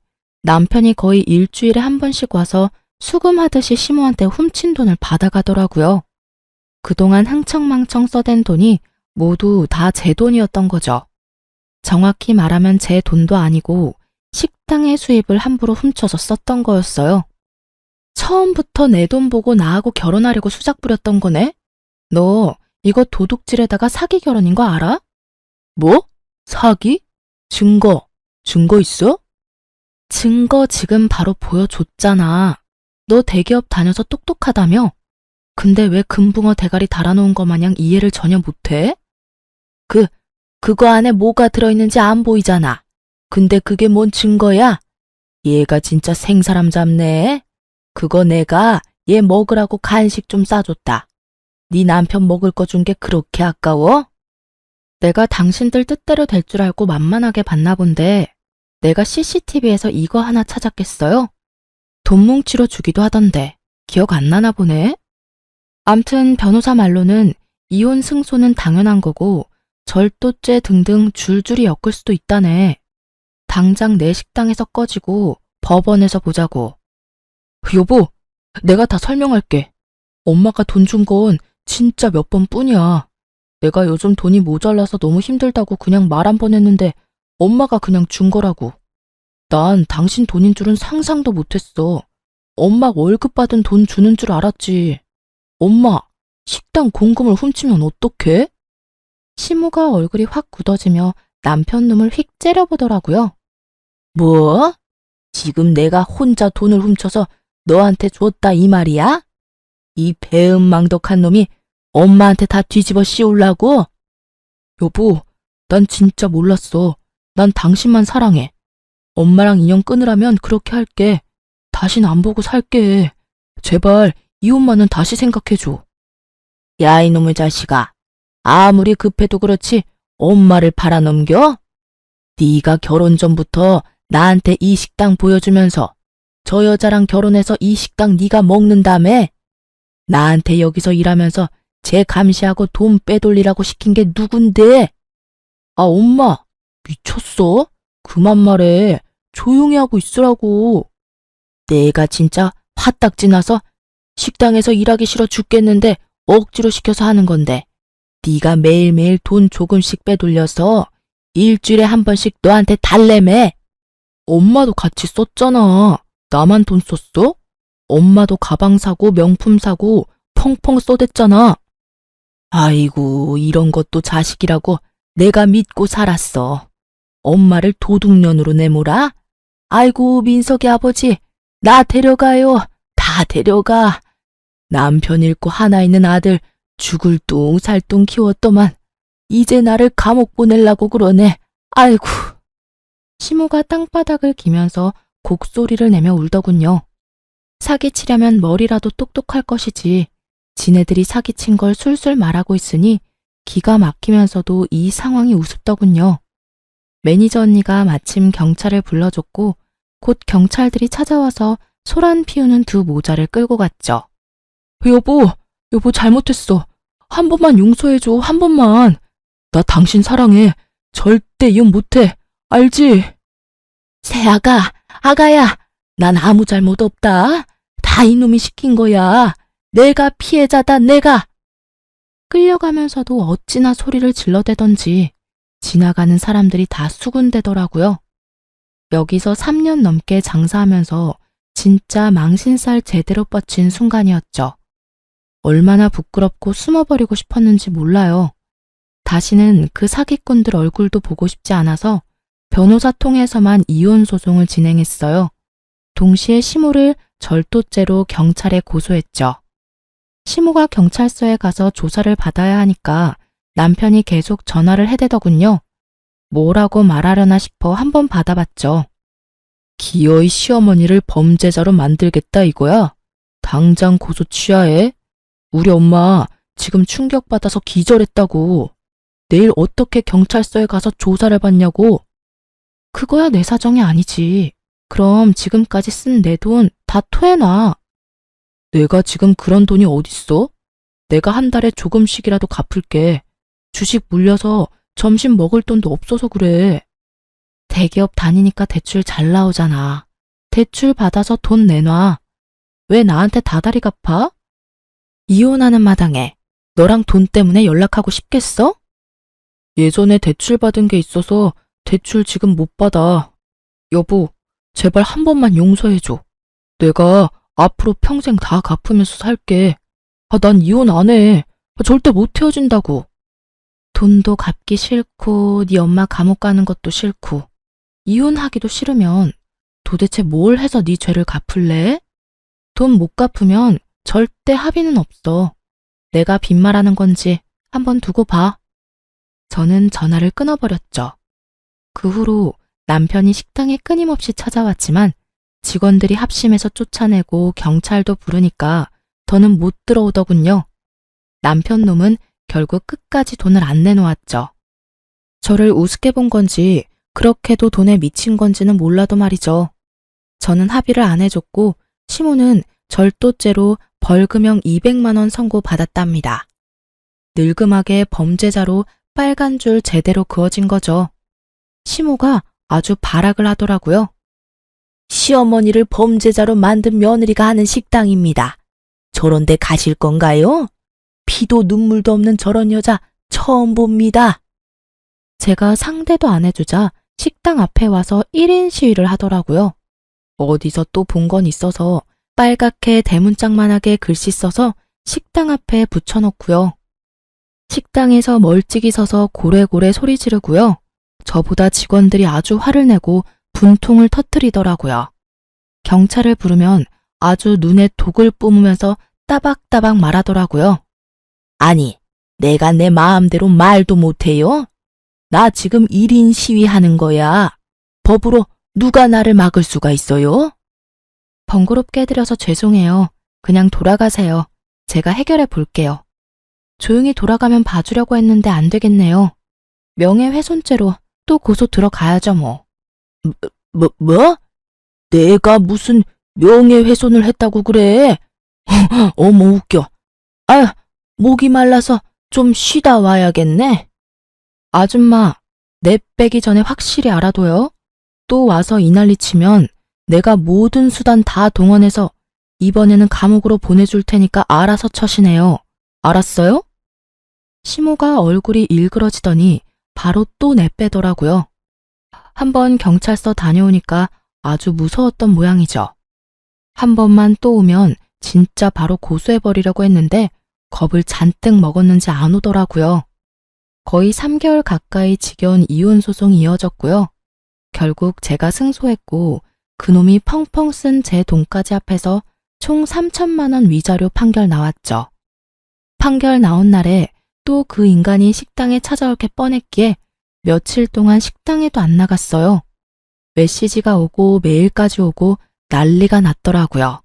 남편이 거의 일주일에 한 번씩 와서 수금하듯이 시모한테 훔친 돈을 받아가더라고요. 그동안 흥청망청 써댄 돈이 모두 다 제 돈이었던 거죠. 정확히 말하면 제 돈도 아니고 식당의 수입을 함부로 훔쳐서 썼던 거였어요. 처음부터 내 돈 보고 나하고 결혼하려고 수작 부렸던 거네? 너 이거 도둑질에다가 사기 결혼인 거 알아? 뭐? 사기? 증거 있어? 증거 지금 바로 보여줬잖아. 너 대기업 다녀서 똑똑하다며? 근데 왜 금붕어 대가리 달아놓은 거 마냥 이해를 전혀 못해? 그거 안에 뭐가 들어있는지 안 보이잖아. 근데 그게 뭔 증거야? 얘가 진짜 생사람 잡네. 그거 내가 얘 먹으라고 간식 좀 싸줬다. 네 남편 먹을 거 준 게 그렇게 아까워? 내가 당신들 뜻대로 될 줄 알고 만만하게 봤나 본데 내가 CCTV에서 이거 하나 찾았겠어요? 돈 뭉치로 주기도 하던데 기억 안 나나 보네? 암튼 변호사 말로는 이혼 승소는 당연한 거고 절도죄 등등 줄줄이 엮을 수도 있다네. 당장 내 식당에서 꺼지고 법원에서 보자고. 여보, 내가 다 설명할게. 엄마가 돈 준 건 진짜 몇 번뿐이야. 내가 요즘 돈이 모자라서 너무 힘들다고 그냥 말 한 번 했는데 엄마가 그냥 준 거라고. 난 당신 돈인 줄은 상상도 못했어. 엄마 월급 받은 돈 주는 줄 알았지. 엄마, 식당 공금을 훔치면 어떡해? 시모가 얼굴이 확 굳어지며 남편 놈을 휙 째려보더라고요. 뭐? 지금 내가 혼자 돈을 훔쳐서 너한테 줬다 이 말이야? 이 배은망덕한 놈이 엄마한테 다 뒤집어 씌우려고? 여보, 난 진짜 몰랐어. 난 당신만 사랑해. 엄마랑 인연 끊으라면 그렇게 할게. 다신 안 보고 살게. 제발 이혼만은 다시 생각해줘. 야, 이놈의 자식아. 아무리 급해도 그렇지 엄마를 팔아넘겨? 네가 결혼 전부터 나한테 이 식당 보여주면서 저 여자랑 결혼해서 이 식당 네가 먹는다며? 나한테 여기서 일하면서 쟤 감시하고 돈 빼돌리라고 시킨 게 누군데? 아, 엄마, 미쳤어? 그만 말해. 조용히 하고 있으라고. 내가 진짜 화딱지 나서 식당에서 일하기 싫어 죽겠는데 억지로 시켜서 하는 건데 네가 매일매일 돈 조금씩 빼돌려서 일주일에 한 번씩 너한테 달래매. 엄마도 같이 썼잖아. 나만 돈 썼어? 엄마도 가방 사고 명품 사고 펑펑 쏘댔잖아. 아이고, 이런 것도 자식이라고 내가 믿고 살았어. 엄마를 도둑년으로 내몰아? 아이고, 민석이 아버지, 나 데려가요. 다 데려가. 남편 잃고 하나 있는 아들 죽을 똥 살 똥 키웠더만 이제 나를 감옥 보내려고 그러네. 아이고. 시모가 땅바닥을 기면서 곡소리를 내며 울더군요. 사기치려면 머리라도 똑똑할 것이지. 지네들이 사기친 걸 술술 말하고 있으니 기가 막히면서도 이 상황이 우습더군요. 매니저 언니가 마침 경찰을 불러줬고 곧 경찰들이 찾아와서 소란 피우는 두 모자를 끌고 갔죠. 여보 잘못했어. 한 번만 용서해줘, 한 번만. 나 당신 사랑해. 절대 이혼 못해. 알지? 새아가, 아가야. 난 아무 잘못 없다. 다 이놈이 시킨 거야. 내가 피해자다, 내가. 끌려가면서도 어찌나 소리를 질러대던지 지나가는 사람들이 다 수군대더라고요. 여기서 3년 넘게 장사하면서 진짜 망신살 제대로 뻗친 순간이었죠. 얼마나 부끄럽고 숨어버리고 싶었는지 몰라요. 다시는 그 사기꾼들 얼굴도 보고 싶지 않아서 변호사 통해서만 이혼 소송을 진행했어요. 동시에 시모를 절도죄로 경찰에 고소했죠. 시모가 경찰서에 가서 조사를 받아야 하니까 남편이 계속 전화를 해대더군요. 뭐라고 말하려나 싶어 한번 받아봤죠. 기어이 시어머니를 범죄자로 만들겠다 이거야? 당장 고소 취하해. 우리 엄마 지금 충격받아서 기절했다고. 내일 어떻게 경찰서에 가서 조사를 받냐고. 그거야 내 사정이 아니지. 그럼 지금까지 쓴 내 돈 다 토해놔. 내가 지금 그런 돈이 어딨어? 내가 한 달에 조금씩이라도 갚을게. 주식 물려서 점심 먹을 돈도 없어서 그래. 대기업 다니니까 대출 잘 나오잖아. 대출 받아서 돈 내놔. 왜 나한테 다달이 갚아? 이혼하는 마당에 너랑 돈 때문에 연락하고 싶겠어? 예전에 대출 받은 게 있어서 대출 지금 못 받아. 여보, 제발 한 번만 용서해줘. 내가 앞으로 평생 다 갚으면서 살게. 난 이혼 안 해. 절대 못 헤어진다고. 돈도 갚기 싫고 네 엄마 감옥 가는 것도 싫고 이혼하기도 싫으면 도대체 뭘 해서 네 죄를 갚을래? 돈 못 갚으면 절대 합의는 없어. 내가 빈말하는 건지 한번 두고 봐. 저는 전화를 끊어버렸죠. 그 후로 남편이 식당에 끊임없이 찾아왔지만 직원들이 합심해서 쫓아내고 경찰도 부르니까 더는 못 들어오더군요. 남편 놈은 결국 끝까지 돈을 안 내놓았죠. 저를 우습게 본 건지 그렇게도 돈에 미친 건지는 몰라도 말이죠. 저는 합의를 안 해줬고 시모는 절도죄로 벌금형 200만 원 선고받았답니다. 늙음하게 범죄자로 빨간 줄 제대로 그어진 거죠. 시모가 아주 발악을 하더라고요. 시어머니를 범죄자로 만든 며느리가 하는 식당입니다. 저런 데 가실 건가요? 피도 눈물도 없는 저런 여자 처음 봅니다. 제가 상대도 안 해주자 식당 앞에 와서 1인 시위를 하더라고요. 어디서 또 본 건 있어서 빨갛게 대문짝만하게 글씨 써서 식당 앞에 붙여놓고요. 식당에서 멀찍이 서서 고래고래 소리 지르고요. 저보다 직원들이 아주 화를 내고 분통을 터뜨리더라고요. 경찰을 부르면 아주 눈에 독을 뿜으면서 따박따박 말하더라고요. 아니, 내가 내 마음대로 말도 못해요? 나 지금 1인 시위하는 거야. 법으로 누가 나를 막을 수가 있어요? 번거롭게 해드려서 죄송해요. 그냥 돌아가세요. 제가 해결해 볼게요. 조용히 돌아가면 봐주려고 했는데 안 되겠네요. 명예훼손죄로 또 고소 들어가야죠 뭐. 뭐? 내가 무슨 명예훼손을 했다고 그래? 어머 웃겨. 아휴, 목이 말라서 좀 쉬다 와야겠네. 아줌마, 내 빼기 전에 확실히 알아둬요. 또 와서 이 난리 치면 내가 모든 수단 다 동원해서 이번에는 감옥으로 보내줄 테니까 알아서 처신해요. 알았어요? 시모가 얼굴이 일그러지더니 바로 또 내빼더라고요. 한번 경찰서 다녀오니까 아주 무서웠던 모양이죠. 한 번만 또 오면 진짜 바로 고소해버리려고 했는데 겁을 잔뜩 먹었는지 안 오더라고요. 거의 3개월 가까이 지겨운 이혼 소송이 이어졌고요. 결국 제가 승소했고 그놈이 펑펑 쓴 제 돈까지 합해서 총 3천만 원 위자료 판결 나왔죠. 판결 나온 날에 또 그 인간이 식당에 찾아올 게 뻔했기에 며칠 동안 식당에도 안 나갔어요. 메시지가 오고 메일까지 오고 난리가 났더라고요.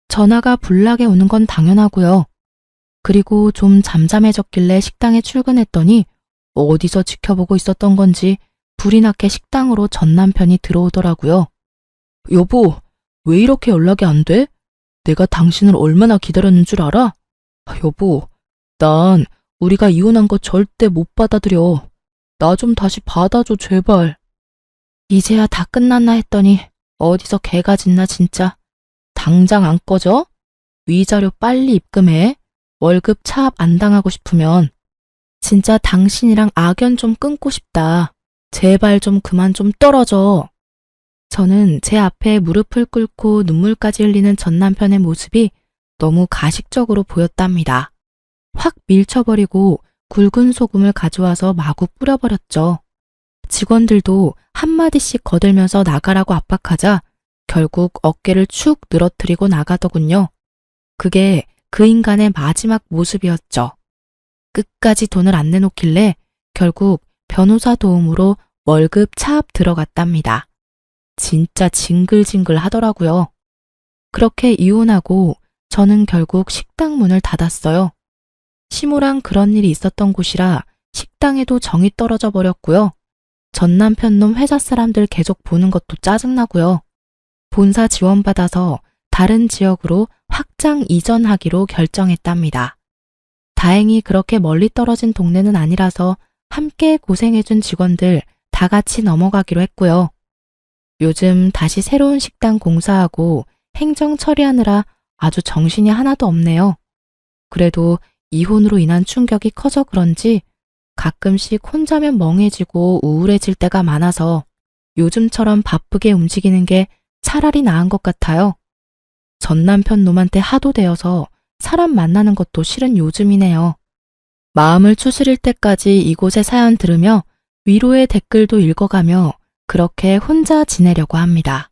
전화가 불나게 오는 건 당연하고요. 그리고 좀 잠잠해졌길래 식당에 출근했더니 어디서 지켜보고 있었던 건지 불이 나게 식당으로 전 남편이 들어오더라고요. 여보, 왜 이렇게 연락이 안 돼? 내가 당신을 얼마나 기다렸는 줄 알아? 여보, 난 우리가 이혼한 거 절대 못 받아들여. 나 좀 다시 받아줘, 제발. 이제야 다 끝났나 했더니 어디서 개가 짖나 진짜. 당장 안 꺼져? 위자료 빨리 입금해. 월급 차압 안 당하고 싶으면. 진짜 당신이랑 악연 좀 끊고 싶다. 제발 좀 그만 좀 떨어져. 저는 제 앞에 무릎을 꿇고 눈물까지 흘리는 전 남편의 모습이 너무 가식적으로 보였답니다. 확 밀쳐버리고 굵은 소금을 가져와서 마구 뿌려버렸죠. 직원들도 한마디씩 거들면서 나가라고 압박하자 결국 어깨를 축 늘어뜨리고 나가더군요. 그게 그 인간의 마지막 모습이었죠. 끝까지 돈을 안 내놓길래 결국 변호사 도움으로 월급 차압 들어갔답니다. 진짜 징글징글 하더라고요. 그렇게 이혼하고 저는 결국 식당 문을 닫았어요. 시무랑 그런 일이 있었던 곳이라 식당에도 정이 떨어져 버렸고요. 전 남편 놈 회사 사람들 계속 보는 것도 짜증나고요. 본사 지원받아서 다른 지역으로 확장 이전하기로 결정했답니다. 다행히 그렇게 멀리 떨어진 동네는 아니라서 함께 고생해준 직원들 다 같이 넘어가기로 했고요. 요즘 다시 새로운 식당 공사하고 행정 처리하느라 아주 정신이 하나도 없네요. 그래도 이혼으로 인한 충격이 커서 그런지 가끔씩 혼자면 멍해지고 우울해질 때가 많아서 요즘처럼 바쁘게 움직이는 게 차라리 나은 것 같아요. 전 남편 놈한테 하도 대어서 사람 만나는 것도 싫은 요즘이네요. 마음을 추스릴 때까지 이곳의 사연 들으며 위로의 댓글도 읽어가며 그렇게 혼자 지내려고 합니다.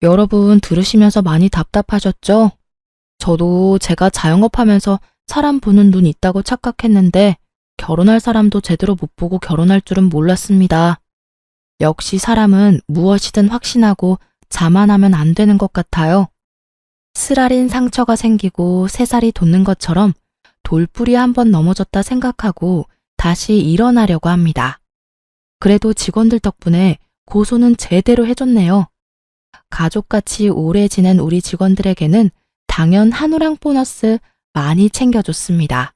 여러분 들으시면서 많이 답답하셨죠? 저도 제가 자영업하면서 사람 보는 눈 있다고 착각했는데 결혼할 사람도 제대로 못 보고 결혼할 줄은 몰랐습니다. 역시 사람은 무엇이든 확신하고 자만하면 안 되는 것 같아요. 쓰라린 상처가 생기고 새살이 돋는 것처럼 돌뿌리 한번 넘어졌다 생각하고 다시 일어나려고 합니다. 그래도 직원들 덕분에 고소는 제대로 해줬네요. 가족같이 오래 지낸 우리 직원들에게는 당연 한우랑 보너스 많이 챙겨줬습니다.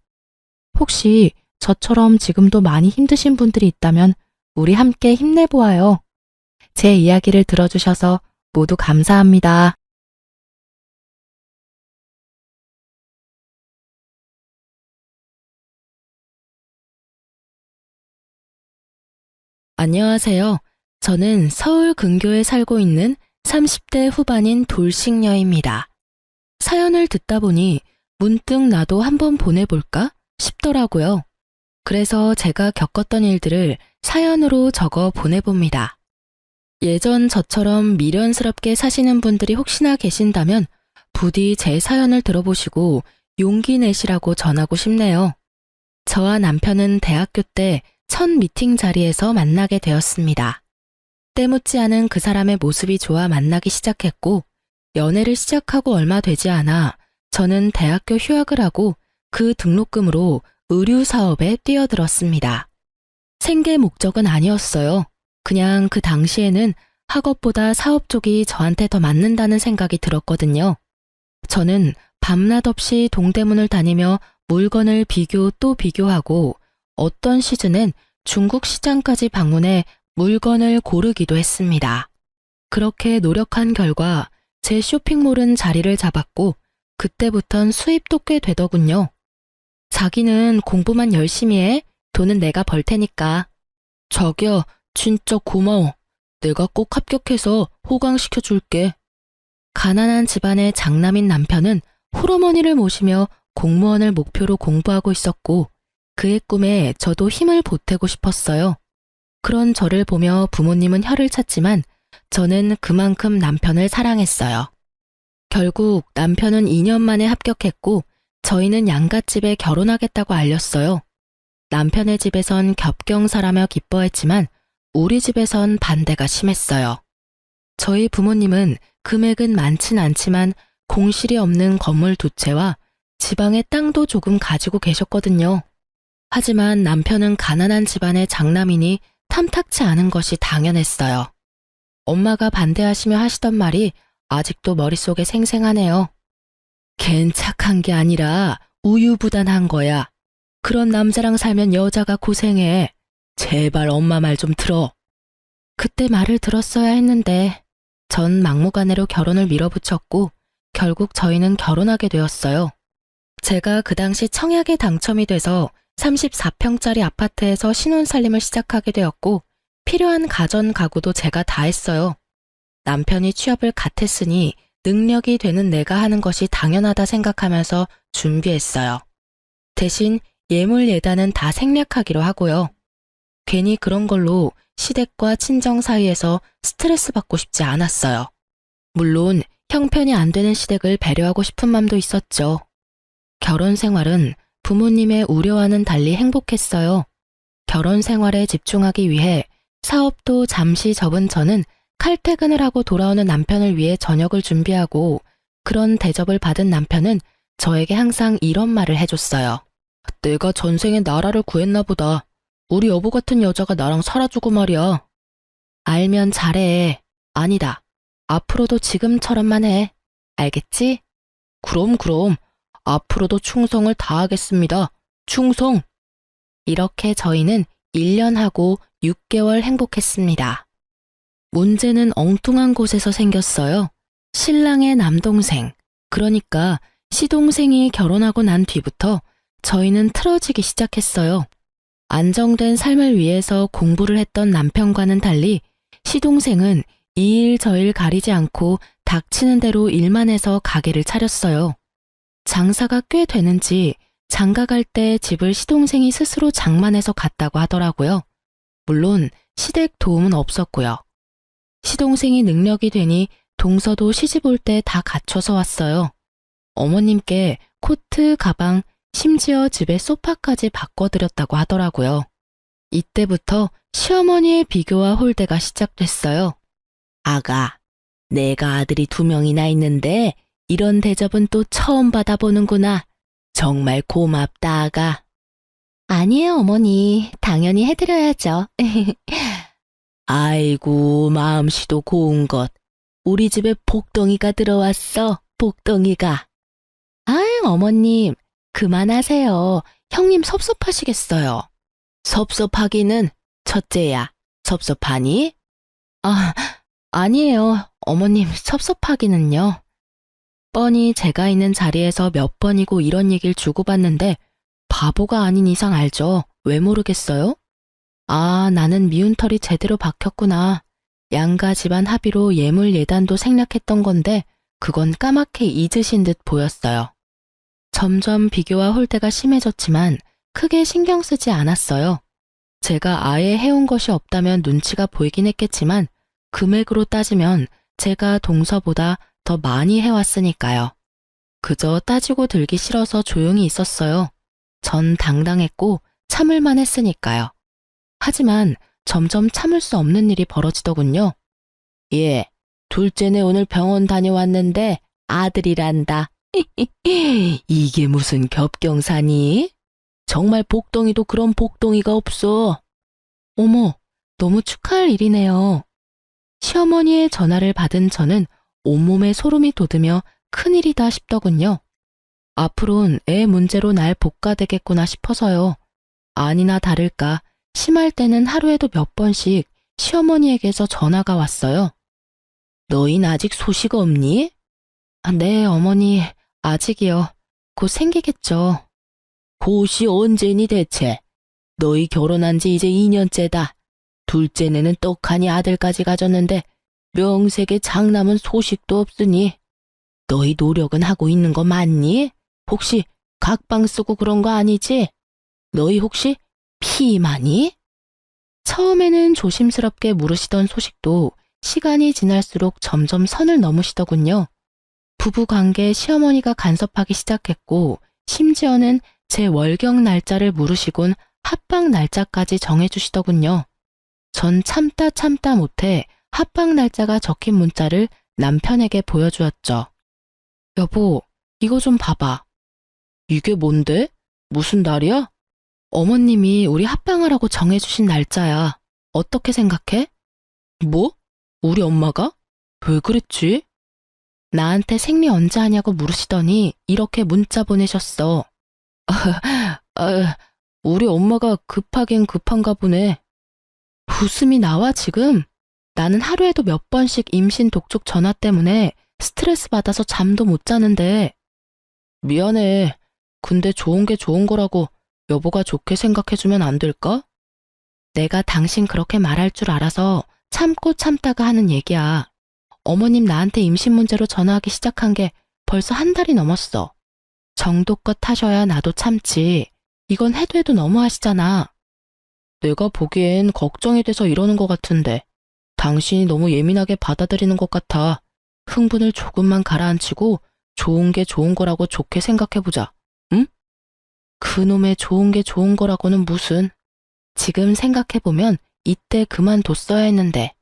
혹시 저처럼 지금도 많이 힘드신 분들이 있다면 우리 함께 힘내보아요. 제 이야기를 들어주셔서 모두 감사합니다. 안녕하세요. 저는 서울 근교에 살고 있는 30대 후반인 돌싱녀입니다. 사연을 듣다 보니 문득 나도 한번 보내볼까 싶더라고요. 그래서 제가 겪었던 일들을 사연으로 적어 보내봅니다. 예전 저처럼 미련스럽게 사시는 분들이 혹시나 계신다면 부디 제 사연을 들어보시고 용기 내시라고 전하고 싶네요. 저와 남편은 대학교 때 첫 미팅 자리에서 만나게 되었습니다. 때묻지 않은 그 사람의 모습이 좋아 만나기 시작했고 연애를 시작하고 얼마 되지 않아 저는 대학교 휴학을 하고 그 등록금으로 의류 사업에 뛰어들었습니다. 생계 목적은 아니었어요. 그냥 그 당시에는 학업보다 사업 쪽이 저한테 더 맞는다는 생각이 들었거든요. 저는 밤낮 없이 동대문을 다니며 물건을 비교 또 비교하고 어떤 시즌엔 중국 시장까지 방문해 물건을 고르기도 했습니다. 그렇게 노력한 결과 제 쇼핑몰은 자리를 잡았고 그때부턴 수입도 꽤 되더군요. 자기는 공부만 열심히 해. 돈은 내가 벌 테니까. 자기야, 진짜 고마워. 내가 꼭 합격해서 호강시켜 줄게. 가난한 집안의 장남인 남편은 홀어머니를 모시며 공무원을 목표로 공부하고 있었고 그의 꿈에 저도 힘을 보태고 싶었어요. 그런 저를 보며 부모님은 혀를 찼지만 저는 그만큼 남편을 사랑했어요. 결국 남편은 2년 만에 합격했고 저희는 양갓집에 결혼하겠다고 알렸어요. 남편의 집에선 겹경사라며 기뻐했지만 우리 집에선 반대가 심했어요. 저희 부모님은 금액은 많진 않지만 공실이 없는 건물 두 채와 지방에 땅도 조금 가지고 계셨거든요. 하지만 남편은 가난한 집안의 장남이니 탐탁치 않은 것이 당연했어요. 엄마가 반대하시며 하시던 말이 아직도 머릿속에 생생하네요. 걘 착한 게 아니라 우유부단한 거야. 그런 남자랑 살면 여자가 고생해. 제발 엄마 말 좀 들어. 그때 말을 들었어야 했는데 전 막무가내로 결혼을 밀어붙였고 결국 저희는 결혼하게 되었어요. 제가 그 당시 청약에 당첨이 돼서 34평짜리 아파트에서 신혼살림을 시작하게 되었고 필요한 가전 가구도 제가 다 했어요. 남편이 취업을 갓 했으니 능력이 되는 내가 하는 것이 당연하다 생각하면서 준비했어요. 대신 예물 예단은 다 생략하기로 하고요. 괜히 그런 걸로 시댁과 친정 사이에서 스트레스 받고 싶지 않았어요. 물론 형편이 안 되는 시댁을 배려하고 싶은 마음도 있었죠. 결혼 생활은 부모님의 우려와는 달리 행복했어요. 결혼 생활에 집중하기 위해 사업도 잠시 접은 저는 칼퇴근을 하고 돌아오는 남편을 위해 저녁을 준비하고 그런 대접을 받은 남편은 저에게 항상 이런 말을 해줬어요. 내가 전생에 나라를 구했나 보다. 우리 여보 같은 여자가 나랑 살아주고 말이야. 알면 잘해. 아니다. 앞으로도 지금처럼만 해. 알겠지? 그럼. 앞으로도 충성을 다하겠습니다. 충성! 이렇게 저희는 1년하고 6개월 행복했습니다. 문제는 엉뚱한 곳에서 생겼어요. 신랑의 남동생, 그러니까 시동생이 결혼하고 난 뒤부터 저희는 틀어지기 시작했어요. 안정된 삶을 위해서 공부를 했던 남편과는 달리 시동생은 이 일 저 일 가리지 않고 닥치는 대로 일만 해서 가게를 차렸어요. 장사가 꽤 되는지 장가 갈 때 집을 시동생이 스스로 장만해서 갔다고 하더라고요. 물론 시댁 도움은 없었고요. 시동생이 능력이 되니 동서도 시집 올 때 다 갖춰서 왔어요. 어머님께 코트, 가방, 심지어 집에 소파까지 바꿔드렸다고 하더라고요. 이때부터 시어머니의 비교와 홀대가 시작됐어요. 아가, 내가 아들이 2명이나 있는데 이런 대접은 또 처음 받아보는구나. 정말 고맙다, 아가. 아니에요, 어머니. 당연히 해드려야죠. 아이고, 마음씨도 고운 것. 우리 집에 복덩이가 들어왔어, 복덩이가. 아유, 어머님, 그만하세요. 형님 섭섭하시겠어요. 섭섭하기는 첫째야. 섭섭하니? 아니에요. 어머님 섭섭하기는요. 뻔히 제가 있는 자리에서 몇 번이고 이런 얘기를 주고받는데 바보가 아닌 이상 알죠. 왜 모르겠어요? 아, 나는 미운 털이 제대로 박혔구나. 양가 집안 합의로 예물 예단도 생략했던 건데 그건 까맣게 잊으신 듯 보였어요. 점점 비교와 홀대가 심해졌지만 크게 신경 쓰지 않았어요. 제가 아예 해온 것이 없다면 눈치가 보이긴 했겠지만 금액으로 따지면 제가 동서보다 더 많이 해왔으니까요. 그저 따지고 들기 싫어서 조용히 있었어요. 전 당당했고 참을만 했으니까요. 하지만 점점 참을 수 없는 일이 벌어지더군요. 예, 둘째네 오늘 병원 다녀왔는데 아들이란다. 이게 무슨 겹경사니? 정말 복덩이도 그런 복덩이가 없어. 어머, 너무 축하할 일이네요. 시어머니의 전화를 받은 저는 온몸에 소름이 돋으며 큰일이다 싶더군요. 앞으론 애 문제로 날 볶아대겠구나 싶어서요. 아니나 다를까 심할 때는 하루에도 몇 번씩 시어머니에게서 전화가 왔어요. 너흰 아직 소식 없니? 네, 어머니, 아직이요. 곧 생기겠죠. 곧이 언제니 대체? 너희 결혼한 지 이제 2년째다. 둘째네는 떡하니 아들까지 가졌는데 명색의 장남은 소식도 없으니 너희 노력은 하고 있는 거 맞니? 혹시 각방 쓰고 그런 거 아니지? 너희 혹시 피임하니? 처음에는 조심스럽게 물으시던 소식도 시간이 지날수록 점점 선을 넘으시더군요. 부부관계에 시어머니가 간섭하기 시작했고 심지어는 제 월경 날짜를 물으시곤 합방 날짜까지 정해주시더군요. 전 참다 못해 합방 날짜가 적힌 문자를 남편에게 보여주었죠. 여보, 이거 좀 봐봐. 이게 뭔데? 무슨 날이야? 어머님이 우리 합방하라고 정해주신 날짜야. 어떻게 생각해? 뭐? 우리 엄마가? 왜 그랬지? 나한테 생리 언제 하냐고 물으시더니 이렇게 문자 보내셨어. 아, 우리 엄마가 급하긴 급한가 보네. 웃음이 나와 지금? 나는 하루에도 몇 번씩 임신 독촉 전화 때문에 스트레스 받아서 잠도 못 자는데. 미안해. 근데 좋은 게 좋은 거라고 여보가 좋게 생각해주면 안 될까? 내가 당신 그렇게 말할 줄 알아서 참고 참다가 하는 얘기야. 어머님 나한테 임신 문제로 전화하기 시작한 게 벌써 한 달이 넘었어. 정도껏 하셔야 나도 참지. 이건 해도 해도 너무하시잖아. 내가 보기엔 걱정이 돼서 이러는 것 같은데 당신이 너무 예민하게 받아들이는 것 같아. 흥분을 조금만 가라앉히고 좋은 게 좋은 거라고 좋게 생각해보자. 응? 그놈의 좋은 게 좋은 거라고는 무슨. 지금 생각해보면 이때 그만뒀어야 했는데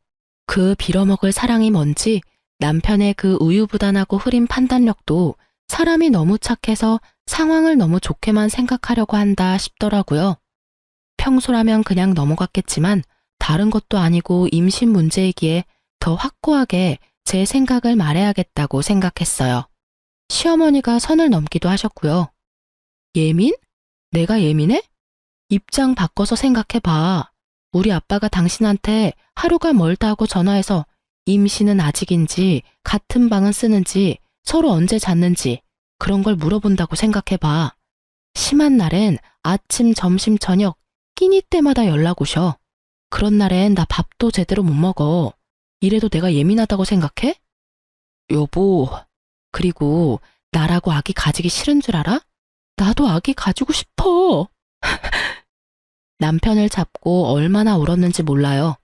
그 빌어먹을 사랑이 뭔지 남편의 그 우유부단하고 흐린 판단력도 사람이 너무 착해서 상황을 너무 좋게만 생각하려고 한다 싶더라고요. 평소라면 그냥 넘어갔겠지만 다른 것도 아니고 임신 문제이기에 더 확고하게 제 생각을 말해야겠다고 생각했어요. 시어머니가 선을 넘기도 하셨고요. 예민? 내가 예민해? 입장 바꿔서 생각해봐. 우리 아빠가 당신한테 하루가 멀다 하고 전화해서 임신은 아직인지, 같은 방은 쓰는지, 서로 언제 잤는지 그런 걸 물어본다고 생각해봐. 심한 날엔 아침, 점심, 저녁 끼니 때마다 연락 오셔. 그런 날엔 나 밥도 제대로 못 먹어. 이래도 내가 예민하다고 생각해? 여보, 그리고 나라고 아기 가지기 싫은 줄 알아? 나도 아기 가지고 싶어. 남편을 잡고 얼마나 울었는지 몰라요.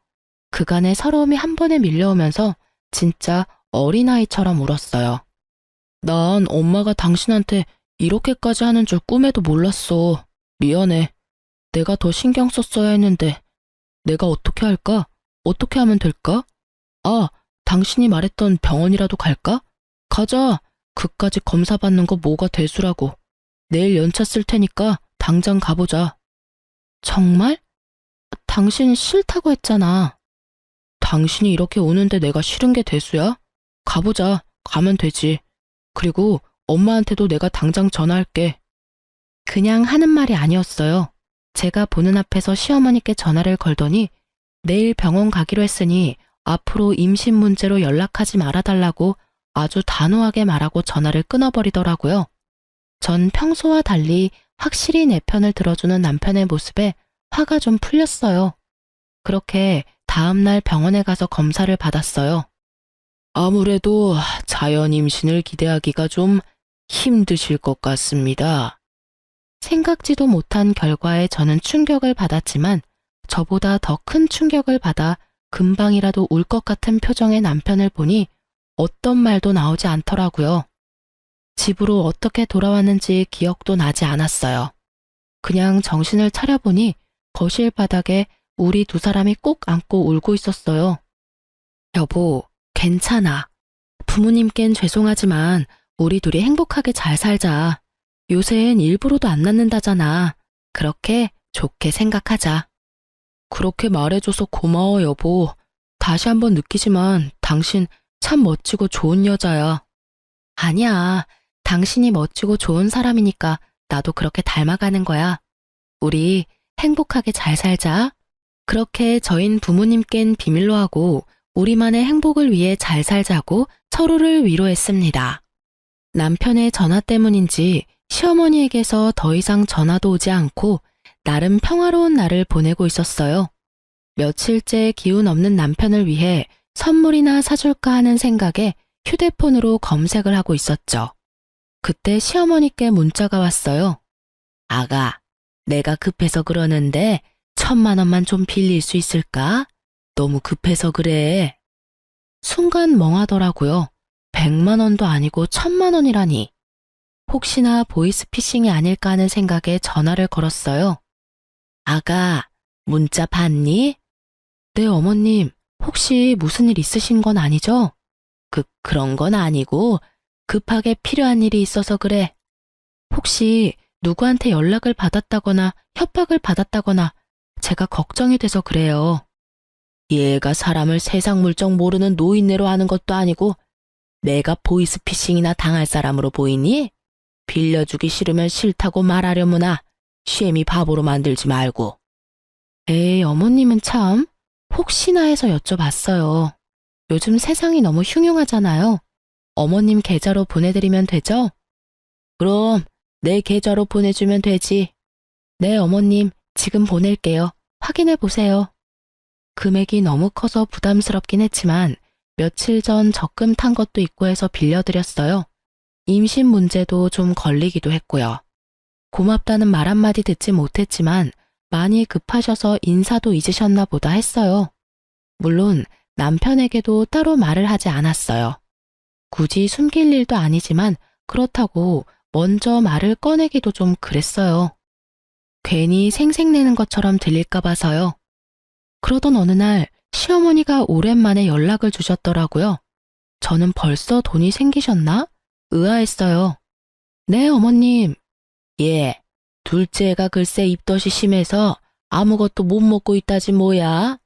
그간의 서러움이 한 번에 밀려오면서 진짜 어린아이처럼 울었어요. 난 엄마가 당신한테 이렇게까지 하는 줄 꿈에도 몰랐어. 미안해. 내가 더 신경 썼어야 했는데 내가 어떻게 할까? 어떻게 하면 될까? 아, 당신이 말했던 병원이라도 갈까? 가자. 그까지 검사 받는 거 뭐가 대수라고. 내일 연차 쓸 테니까 당장 가보자. 정말? 당신 싫다고 했잖아. 당신이 이렇게 오는데 내가 싫은 게 대수야? 가보자. 가면 되지. 그리고 엄마한테도 내가 당장 전화할게. 그냥 하는 말이 아니었어요. 제가 보는 앞에서 시어머니께 전화를 걸더니 내일 병원 가기로 했으니 앞으로 임신 문제로 연락하지 말아달라고 아주 단호하게 말하고 전화를 끊어버리더라고요. 전 평소와 달리 확실히 내 편을 들어주는 남편의 모습에 화가 좀 풀렸어요. 그렇게 다음날 병원에 가서 검사를 받았어요. 아무래도 자연 임신을 기대하기가 좀 힘드실 것 같습니다. 생각지도 못한 결과에 저는 충격을 받았지만 저보다 더 큰 충격을 받아 금방이라도 울 것 같은 표정의 남편을 보니 어떤 말도 나오지 않더라고요. 집으로 어떻게 돌아왔는지 기억도 나지 않았어요. 그냥 정신을 차려보니 거실 바닥에 우리 두 사람이 꼭 안고 울고 있었어요. 여보, 괜찮아. 부모님께는 죄송하지만 우리 둘이 행복하게 잘 살자. 요새는 일부러도 안 낳는다잖아. 그렇게 좋게 생각하자. 그렇게 말해줘서 고마워, 여보. 다시 한번 느끼지만 당신 참 멋지고 좋은 여자야. 아니야. 당신이 멋지고 좋은 사람이니까 나도 그렇게 닮아가는 거야. 우리 행복하게 잘 살자. 그렇게 저흰 부모님께는 비밀로 하고 우리만의 행복을 위해 잘 살자고 서로를 위로했습니다. 남편의 전화 때문인지 시어머니에게서 더 이상 전화도 오지 않고 나름 평화로운 날을 보내고 있었어요. 며칠째 기운 없는 남편을 위해 선물이나 사줄까 하는 생각에 휴대폰으로 검색을 하고 있었죠. 그때 시어머니께 문자가 왔어요. 아가, 내가 급해서 그러는데 1,000만 원만 좀 빌릴 수 있을까? 너무 급해서 그래. 순간 멍하더라고요. 100만 원도 아니고 1,000만 원이라니. 혹시나 보이스피싱이 아닐까 하는 생각에 전화를 걸었어요. 아가, 문자 봤니? 네, 어머님. 혹시 무슨 일 있으신 건 아니죠? 그런 건 아니고 급하게 필요한 일이 있어서 그래. 혹시 누구한테 연락을 받았다거나 협박을 받았다거나 제가 걱정이 돼서 그래요. 얘가 사람을 세상 물정 모르는 노인네로 하는 것도 아니고 내가 보이스피싱이나 당할 사람으로 보이니? 빌려주기 싫으면 싫다고 말하려무나 쉐미 바보로 만들지 말고. 에이, 어머님은 참 혹시나 해서 여쭤봤어요. 요즘 세상이 너무 흉흉하잖아요. 어머님 계좌로 보내드리면 되죠? 그럼 내 계좌로 보내주면 되지. 네, 어머님, 지금 보낼게요. 확인해 보세요. 금액이 너무 커서 부담스럽긴 했지만 며칠 전 적금 탄 것도 있고 해서 빌려드렸어요. 임신 문제도 좀 걸리기도 했고요. 고맙다는 말 한마디 듣지 못했지만 많이 급하셔서 인사도 잊으셨나 보다 했어요. 물론 남편에게도 따로 말을 하지 않았어요. 굳이 숨길 일도 아니지만 그렇다고 먼저 말을 꺼내기도 좀 그랬어요. 괜히 생색내는 것처럼 들릴까 봐서요. 그러던 어느 날 시어머니가 오랜만에 연락을 주셨더라고요. 저는 벌써 돈이 생기셨나? 의아했어요. 네, 어머님. 예, 둘째가 글쎄 입덧이 심해서 아무것도 못 먹고 있다지 뭐야.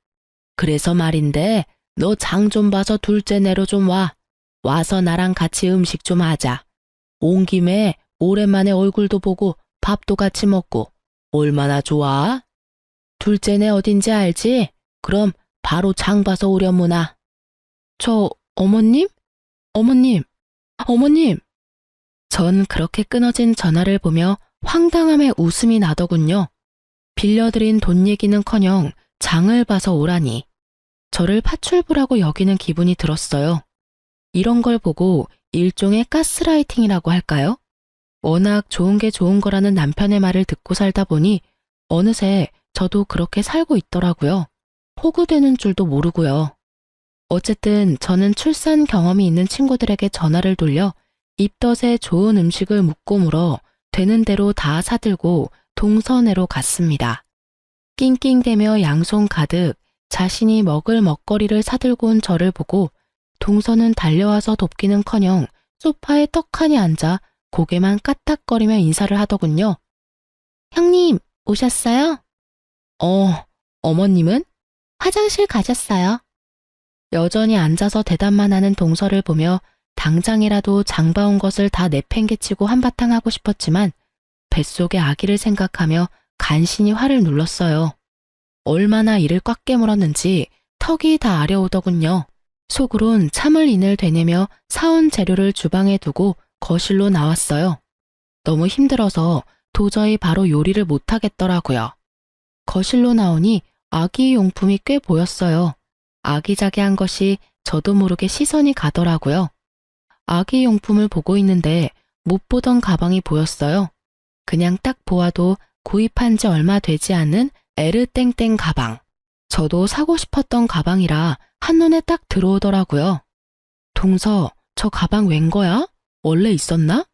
그래서 말인데 너 장 좀 봐서 둘째 내로 좀 와. 와서 나랑 같이 음식 좀 하자. 온 김에 오랜만에 얼굴도 보고 밥도 같이 먹고 얼마나 좋아? 둘째네 어딘지 알지? 그럼 바로 장 봐서 오려무나. 어머님? 어머님! 어머님! 전 그렇게 끊어진 전화를 보며 황당함에 웃음이 나더군요. 빌려드린 돈 얘기는커녕 장을 봐서 오라니. 저를 파출부라고 여기는 기분이 들었어요. 이런 걸 보고 일종의 가스라이팅이라고 할까요? 워낙 좋은 게 좋은 거라는 남편의 말을 듣고 살다 보니 어느새 저도 그렇게 살고 있더라고요. 호구되는 줄도 모르고요. 어쨌든 저는 출산 경험이 있는 친구들에게 전화를 돌려 입덧에 좋은 음식을 묻고 물어 되는 대로 다 사들고 동서내로 갔습니다. 낑낑대며 양손 가득 자신이 먹을 먹거리를 사들고 온 저를 보고 동서는 달려와서 돕기는커녕 소파에 떡하니 앉아 고개만 까딱거리며 인사를 하더군요. 형님, 오셨어요? 어머님은? 화장실 가셨어요. 여전히 앉아서 대답만 하는 동서를 보며 당장이라도 장봐온 것을 다 내팽개치고 한바탕 하고 싶었지만 뱃속의 아기를 생각하며 간신히 화를 눌렀어요. 얼마나 이를 꽉 깨물었는지 턱이 다 아려오더군요. 속으론 참을 인을 되내며 사온 재료를 주방에 두고 거실로 나왔어요. 너무 힘들어서 도저히 바로 요리를 못하겠더라고요. 거실로 나오니 아기 용품이 꽤 보였어요. 아기자기한 것이 저도 모르게 시선이 가더라고요. 아기 용품을 보고 있는데 못 보던 가방이 보였어요. 그냥 딱 보아도 구입한 지 얼마 되지 않은 에르땡땡 가방. 저도 사고 싶었던 가방이라 한눈에 딱 들어오더라고요. 동서, 저 가방 웬 거야? 원래 있었나?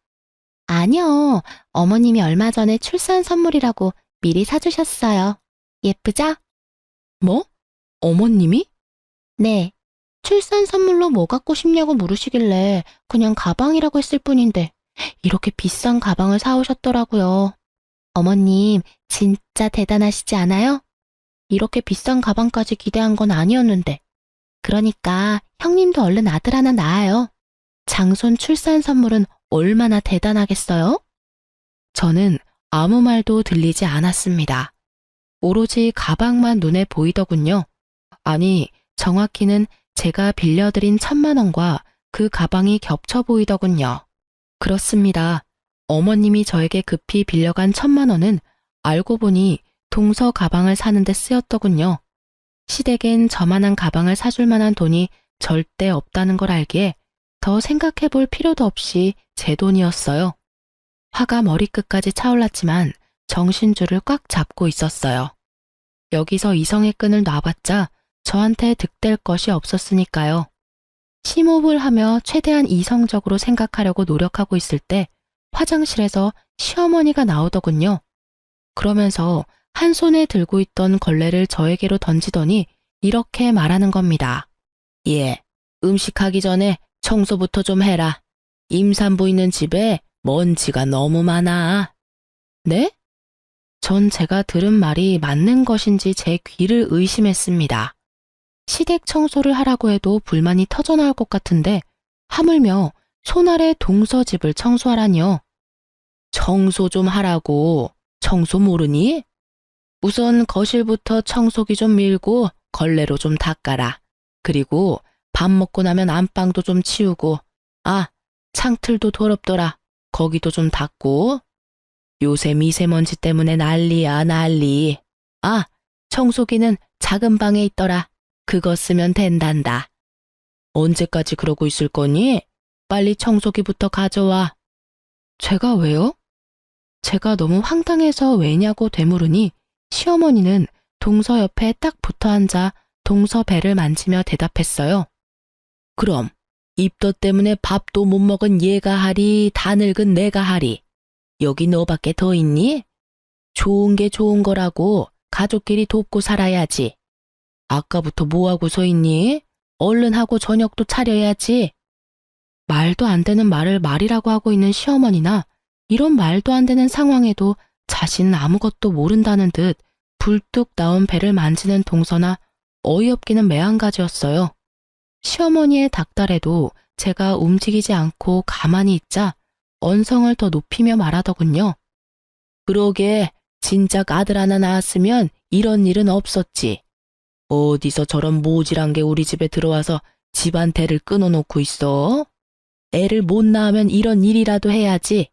아니요. 어머님이 얼마 전에 출산 선물이라고 미리 사주셨어요. 예쁘죠? 뭐? 어머님이? 네. 출산 선물로 뭐 갖고 싶냐고 물으시길래 그냥 가방이라고 했을 뿐인데 이렇게 비싼 가방을 사오셨더라고요. 어머님 진짜 대단하시지 않아요? 이렇게 비싼 가방까지 기대한 건 아니었는데. 그러니까 형님도 얼른 아들 하나 낳아요. 장손 출산 선물은 얼마나 대단하겠어요? 저는 아무 말도 들리지 않았습니다. 오로지 가방만 눈에 보이더군요. 아니, 정확히는 제가 빌려드린 1,000만 원과 그 가방이 겹쳐 보이더군요. 그렇습니다. 어머님이 저에게 급히 빌려간 1,000만 원은 알고 보니 동서 가방을 사는데 쓰였더군요. 시댁엔 저만한 가방을 사줄 만한 돈이 절대 없다는 걸 알기에 더 생각해 볼 필요도 없이 제 돈이었어요. 화가 머리끝까지 차올랐지만 정신줄을 꽉 잡고 있었어요. 여기서 이성의 끈을 놔봤자 저한테 득될 것이 없었으니까요. 심호흡을 하며 최대한 이성적으로 생각하려고 노력하고 있을 때 화장실에서 시어머니가 나오더군요. 그러면서 한 손에 들고 있던 걸레를 저에게로 던지더니 이렇게 말하는 겁니다. 예, 음식하기 전에 청소부터 좀 해라. 임산부 있는 집에 먼지가 너무 많아. 네? 전 제가 들은 말이 맞는 것인지 제 귀를 의심했습니다. 시댁 청소를 하라고 해도 불만이 터져나올 것 같은데 하물며 손아래 동서집을 청소하라니요. 청소 좀 하라고. 청소 모르니? 우선 거실부터 청소기 좀 밀고 걸레로 좀 닦아라. 그리고 밥 먹고 나면 안방도 좀 치우고, 아, 창틀도 더럽더라. 거기도 좀 닦고. 요새 미세먼지 때문에 난리야, 난리. 아, 청소기는 작은 방에 있더라. 그거 쓰면 된단다. 언제까지 그러고 있을 거니? 빨리 청소기부터 가져와. 제가 왜요? 제가 너무 황당해서 왜냐고 되물으니 시어머니는 동서 옆에 딱 붙어 앉아 동서 배를 만지며 대답했어요. 그럼 입덧 때문에 밥도 못 먹은 얘가 하리, 다 늙은 내가 하리. 여기 너밖에 더 있니? 좋은 게 좋은 거라고 가족끼리 돕고 살아야지. 아까부터 뭐하고 서 있니? 얼른 하고 저녁도 차려야지. 말도 안 되는 말을 말이라고 하고 있는 시어머니나 이런 말도 안 되는 상황에도 자신은 아무것도 모른다는 듯 불뚝 나온 배를 만지는 동서나 어이없기는 매한가지였어요. 시어머니의 닥달에도 제가 움직이지 않고 가만히 있자 언성을 더 높이며 말하더군요. 그러게 진작 아들 하나 낳았으면 이런 일은 없었지. 어디서 저런 모질한 게 우리 집에 들어와서 집안 대를 끊어놓고 있어? 애를 못 낳으면 이런 일이라도 해야지.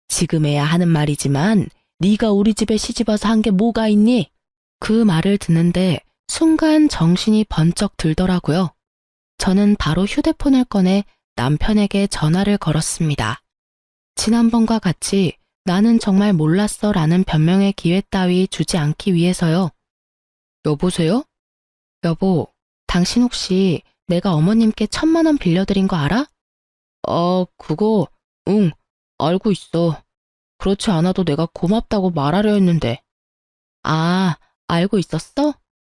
지금에야 하는 말이지만 네가 우리 집에 시집와서 한 게 뭐가 있니? 그 말을 듣는데 순간 정신이 번쩍 들더라고요. 저는 바로 휴대폰을 꺼내 남편에게 전화를 걸었습니다. 지난번과 같이 나는 정말 몰랐어 라는 변명의 기회 따위 주지 않기 위해서요. 여보세요? 여보, 당신 혹시 내가 어머님께 1,000만 원 빌려드린 거 알아? 그거, 응, 알고 있어. 그렇지 않아도 내가 고맙다고 말하려 했는데. 아, 알고 있었어?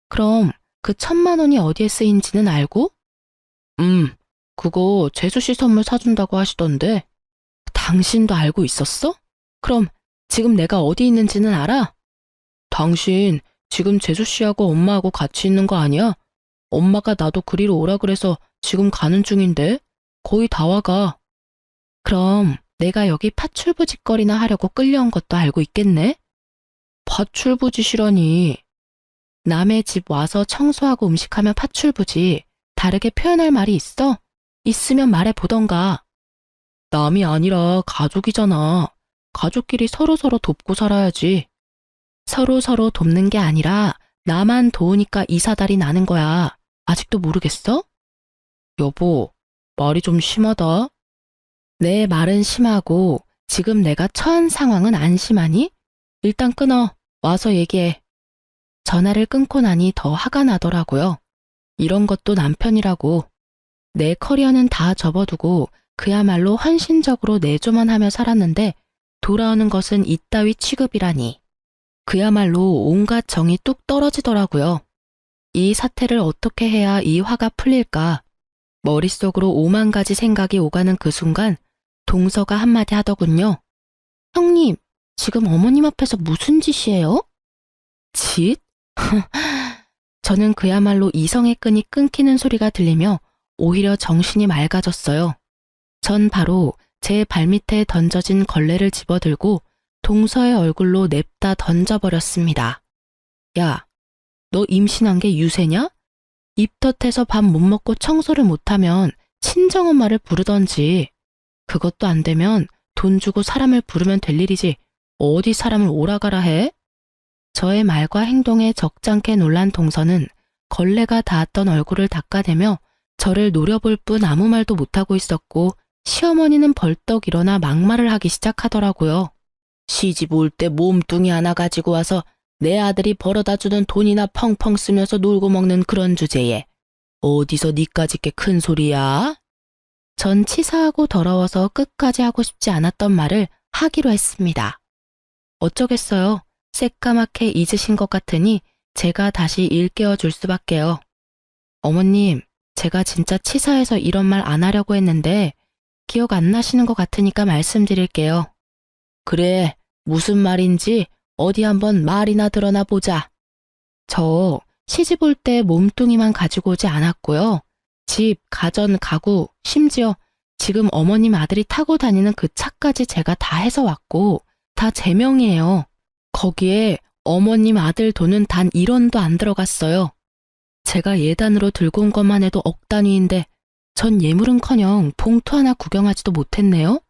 그럼 그 1,000만 원이 어디에 쓰인지는 알고? 그거 재수씨 선물 사준다고 하시던데. 당신도 알고 있었어? 그럼 지금 내가 어디 있는지는 알아? 당신 지금 재수씨하고 엄마하고 같이 있는 거 아니야? 엄마가 나도 그리로 오라 그래서 지금 가는 중인데 거의 다 와가. 그럼 내가 여기 파출부짓거리나 하려고 끌려온 것도 알고 있겠네? 파출부짓이라니. 남의 집 와서 청소하고 음식하면 파출부지. 다르게 표현할 말이 있어? 있으면 말해보던가. 남이 아니라 가족이잖아. 가족끼리 서로서로 돕고 살아야지. 서로서로 돕는 게 아니라 나만 도우니까 이 사달이 나는 거야. 아직도 모르겠어? 여보, 말이 좀 심하다. 내 말은 심하고 지금 내가 처한 상황은 안 심하니? 일단 끊어. 와서 얘기해. 전화를 끊고 나니 더 화가 나더라고요. 이런 것도 남편이라고. 내 커리어는 다 접어두고 그야말로 헌신적으로 내조만 하며 살았는데 돌아오는 것은 이따위 취급이라니. 그야말로 온갖 정이 뚝 떨어지더라고요. 이 사태를 어떻게 해야 이 화가 풀릴까? 머릿속으로 5만 가지 생각이 오가는 그 순간 동서가 한마디 하더군요. 형님, 지금 어머님 앞에서 무슨 짓이에요? 짓? 저는 그야말로 이성의 끈이 끊기는 소리가 들리며 오히려 정신이 맑아졌어요. 전 바로 제 발밑에 던져진 걸레를 집어들고 동서의 얼굴로 냅다 던져버렸습니다. 야, 너 임신한 게 유세냐? 입덧해서 밥 못 먹고 청소를 못하면 친정엄마를 부르던지. 그것도 안 되면 돈 주고 사람을 부르면 될 일이지 어디 사람을 오라가라 해? 저의 말과 행동에 적잖게 놀란 동서는 걸레가 닿았던 얼굴을 닦아대며 저를 노려볼 뿐 아무 말도 못하고 있었고 시어머니는 벌떡 일어나 막말을 하기 시작하더라고요. 시집 올 때 몸뚱이 하나 가지고 와서 내 아들이 벌어다주는 돈이나 펑펑 쓰면서 놀고 먹는 그런 주제에 어디서 니까짓 게 큰 소리야? 전 치사하고 더러워서 끝까지 하고 싶지 않았던 말을 하기로 했습니다. 어쩌겠어요. 새까맣게 잊으신 것 같으니 제가 다시 일깨워 줄 수밖에요. 어머님, 제가 진짜 치사해서 이런 말 안 하려고 했는데 기억 안 나시는 것 같으니까 말씀드릴게요. 그래, 무슨 말인지 어디 한번 말이나 드러나 보자. 저 시집 올 때 몸뚱이만 가지고 오지 않았고요. 집, 가전, 가구, 심지어 지금 어머님 아들이 타고 다니는 그 차까지 제가 다 해서 왔고 다 제 명이에요. 거기에 어머님 아들 돈은 단 1원도 안 들어갔어요. 제가 예단으로 들고 온 것만 해도 억 단위인데 전 예물은커녕 봉투 하나 구경하지도 못했네요.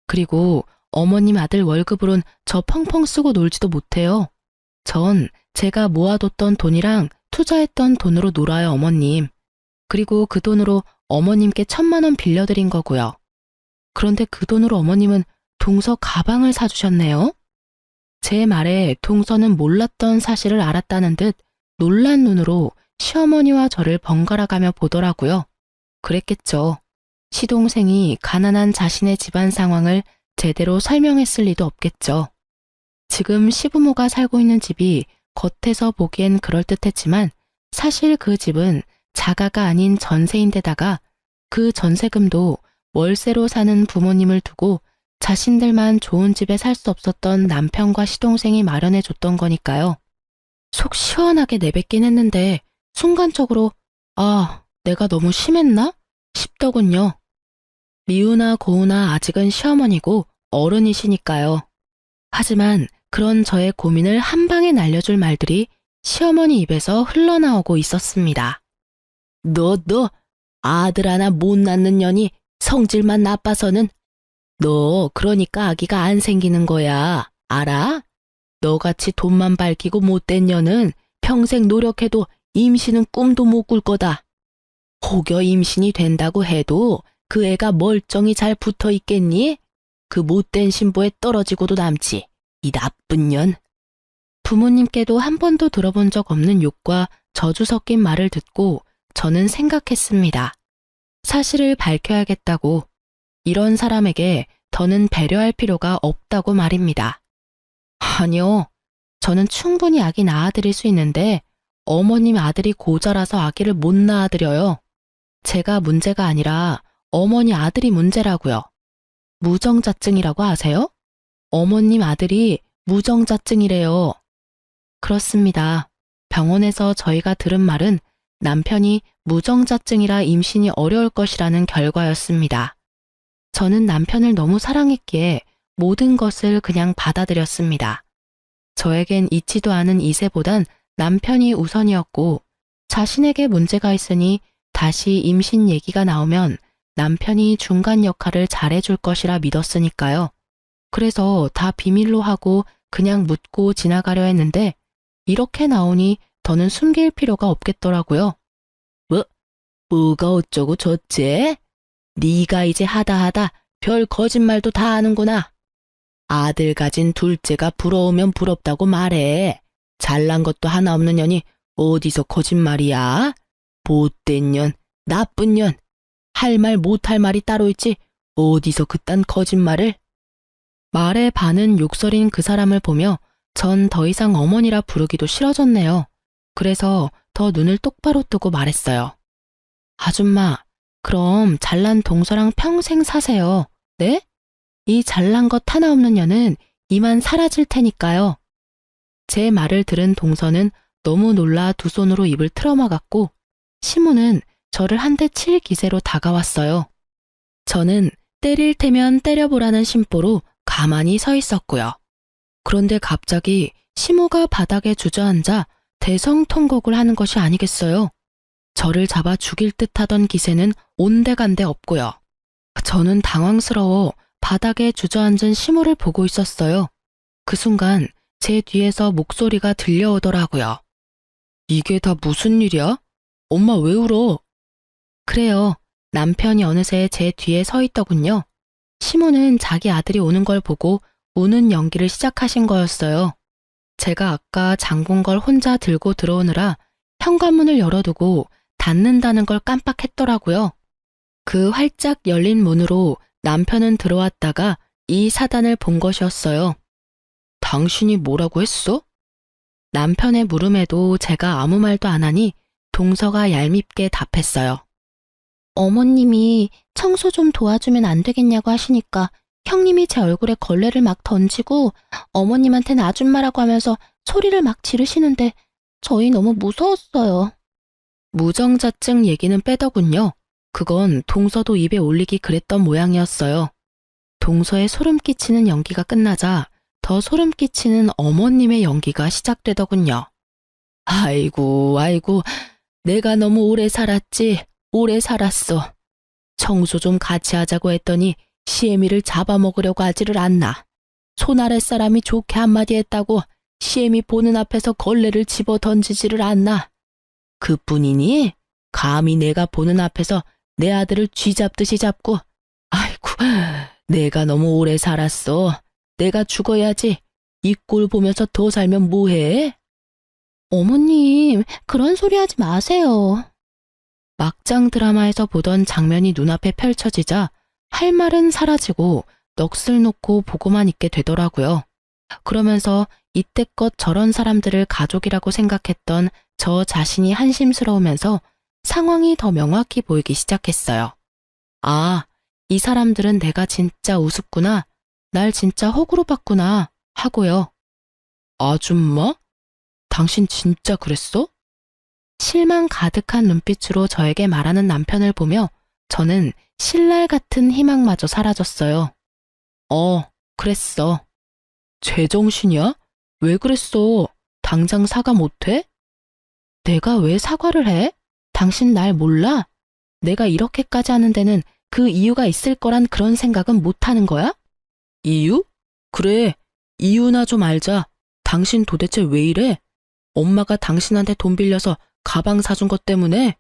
그리고 어머님 아들 월급으론 저 펑펑 쓰고 놀지도 못해요. 전 제가 모아뒀던 돈이랑 투자했던 돈으로 놀아요, 어머님. 그리고 그 돈으로 어머님께 1,000만 원 빌려드린 거고요. 그런데 그 돈으로 어머님은 동서 가방을 사주셨네요. 제 말에 동서는 몰랐던 사실을 알았다는 듯 놀란 눈으로 시어머니와 저를 번갈아가며 보더라고요. 그랬겠죠. 시동생이 가난한 자신의 집안 상황을 제대로 설명했을 리도 없겠죠. 지금 시부모가 살고 있는 집이 겉에서 보기엔 그럴듯했지만 사실 그 집은 자가가 아닌 전세인데다가 그 전세금도 월세로 사는 부모님을 두고 자신들만 좋은 집에 살 수 없었던 남편과 시동생이 마련해 줬던 거니까요. 속 시원하게 내뱉긴 했는데 순간적으로 내가 너무 심했나? 싶더군요. 미우나 고우나 아직은 시어머니고 어른이시니까요. 하지만 그런 저의 고민을 한 방에 날려줄 말들이 시어머니 입에서 흘러나오고 있었습니다. 너 아들 하나 못 낳는 년이 성질만 나빠서는 너 그러니까 아기가 안 생기는 거야. 알아? 너같이 돈만 밝히고 못된 년은 평생 노력해도 임신은 꿈도 못 꿀 거다. 혹여 임신이 된다고 해도 그 애가 멀쩡히 잘 붙어 있겠니? 그 못된 신부에 떨어지고도 남지. 이 나쁜 년. 부모님께도 한 번도 들어본 적 없는 욕과 저주 섞인 말을 듣고 저는 생각했습니다. 사실을 밝혀야겠다고. 이런 사람에게 더는 배려할 필요가 없다고 말입니다. 아니요. 저는 충분히 아기 낳아드릴 수 있는데 어머님 아들이 고자라서 아기를 못 낳아드려요. 제가 문제가 아니라 어머니 아들이 문제라고요. 무정자증이라고 아세요? 어머님 아들이 무정자증이래요. 그렇습니다. 병원에서 저희가 들은 말은 남편이 무정자증이라 임신이 어려울 것이라는 결과였습니다. 저는 남편을 너무 사랑했기에 모든 것을 그냥 받아들였습니다. 저에겐 있지도 않은 이세보단 남편이 우선이었고 자신에게 문제가 있으니 다시 임신 얘기가 나오면 남편이 중간 역할을 잘해줄 것이라 믿었으니까요. 그래서 다 비밀로 하고 그냥 묻고 지나가려 했는데 이렇게 나오니 더는 숨길 필요가 없겠더라고요. 뭐가 어쩌고 저째? 네가 이제 하다 별 거짓말도 다 하는구나. 아들 가진 둘째가 부러우면 부럽다고 말해. 잘난 것도 하나 없는 년이 어디서 거짓말이야? 못된 년, 나쁜 년. 할 말 못할 말이 따로 있지 어디서 그딴 거짓말을? 말에 반은 욕설인 그 사람을 보며 전 더 이상 어머니라 부르기도 싫어졌네요. 그래서 더 눈을 똑바로 뜨고 말했어요. 아줌마, 그럼 잘난 동서랑 평생 사세요. 네? 이 잘난 것 하나 없는 년은 이만 사라질 테니까요. 제 말을 들은 동서는 너무 놀라 두 손으로 입을 틀어막았고 시무는 저를 한 대 칠 기세로 다가왔어요. 저는 때릴 테면 때려보라는 심보로 가만히 서 있었고요. 그런데 갑자기 시무가 바닥에 주저앉아 대성통곡을 하는 것이 아니겠어요. 저를 잡아 죽일 듯 하던 기세는 온데간데 없고요. 저는 당황스러워 바닥에 주저앉은 시무를 보고 있었어요. 그 순간 제 뒤에서 목소리가 들려오더라고요. 이게 다 무슨 일이야? 엄마 왜 울어? 그래요. 남편이 어느새 제 뒤에 서 있더군요. 시무는 자기 아들이 오는 걸 보고 우는 연기를 시작하신 거였어요. 제가 아까 잠근 걸 혼자 들고 들어오느라 현관문을 열어두고 닫는다는 걸 깜빡했더라고요. 그 활짝 열린 문으로 남편은 들어왔다가 이 사단을 본 것이었어요. 당신이 뭐라고 했어? 남편의 물음에도 제가 아무 말도 안 하니 동서가 얄밉게 답했어요. 어머님이 청소 좀 도와주면 안 되겠냐고 하시니까 형님이 제 얼굴에 걸레를 막 던지고 어머님한테는 아줌마라고 하면서 소리를 막 지르시는데 저희 너무 무서웠어요. 무정자증 얘기는 빼더군요. 그건 동서도 입에 올리기 그랬던 모양이었어요. 동서의 소름 끼치는 연기가 끝나자 더 소름 끼치는 어머님의 연기가 시작되더군요. 아이고, 아이고, 내가 너무 오래 살았지, 오래 살았어. 청소 좀 같이 하자고 했더니 시애미를 잡아먹으려고 하지를 않나. 손 아랫 사람이 좋게 한마디 했다고 시애미 보는 앞에서 걸레를 집어 던지지를 않나. 그뿐이니 감히 내가 보는 앞에서 내 아들을 쥐잡듯이 잡고, 아이고, 내가 너무 오래 살았어. 내가 죽어야지. 이 꼴 보면서 더 살면 뭐해? 어머님, 그런 소리 하지 마세요. 막장 드라마에서 보던 장면이 눈앞에 펼쳐지자 할 말은 사라지고 넋을 놓고 보고만 있게 되더라고요. 그러면서 이때껏 저런 사람들을 가족이라고 생각했던 저 자신이 한심스러우면서 상황이 더 명확히 보이기 시작했어요. 아, 이 사람들은 내가 진짜 우습구나, 날 진짜 호구로 봤구나 하고요. 아줌마? 당신 진짜 그랬어? 실망 가득한 눈빛으로 저에게 말하는 남편을 보며 저는 신랄 같은 희망마저 사라졌어요. 그랬어. 제정신이야? 왜 그랬어? 당장 사과 못해? 내가 왜 사과를 해? 당신 날 몰라? 내가 이렇게까지 하는 데는 그 이유가 있을 거란 그런 생각은 못하는 거야? 이유? 그래, 이유나 좀 알자. 당신 도대체 왜 이래? 엄마가 당신한테 돈 빌려서 가방 사준 것 때문에?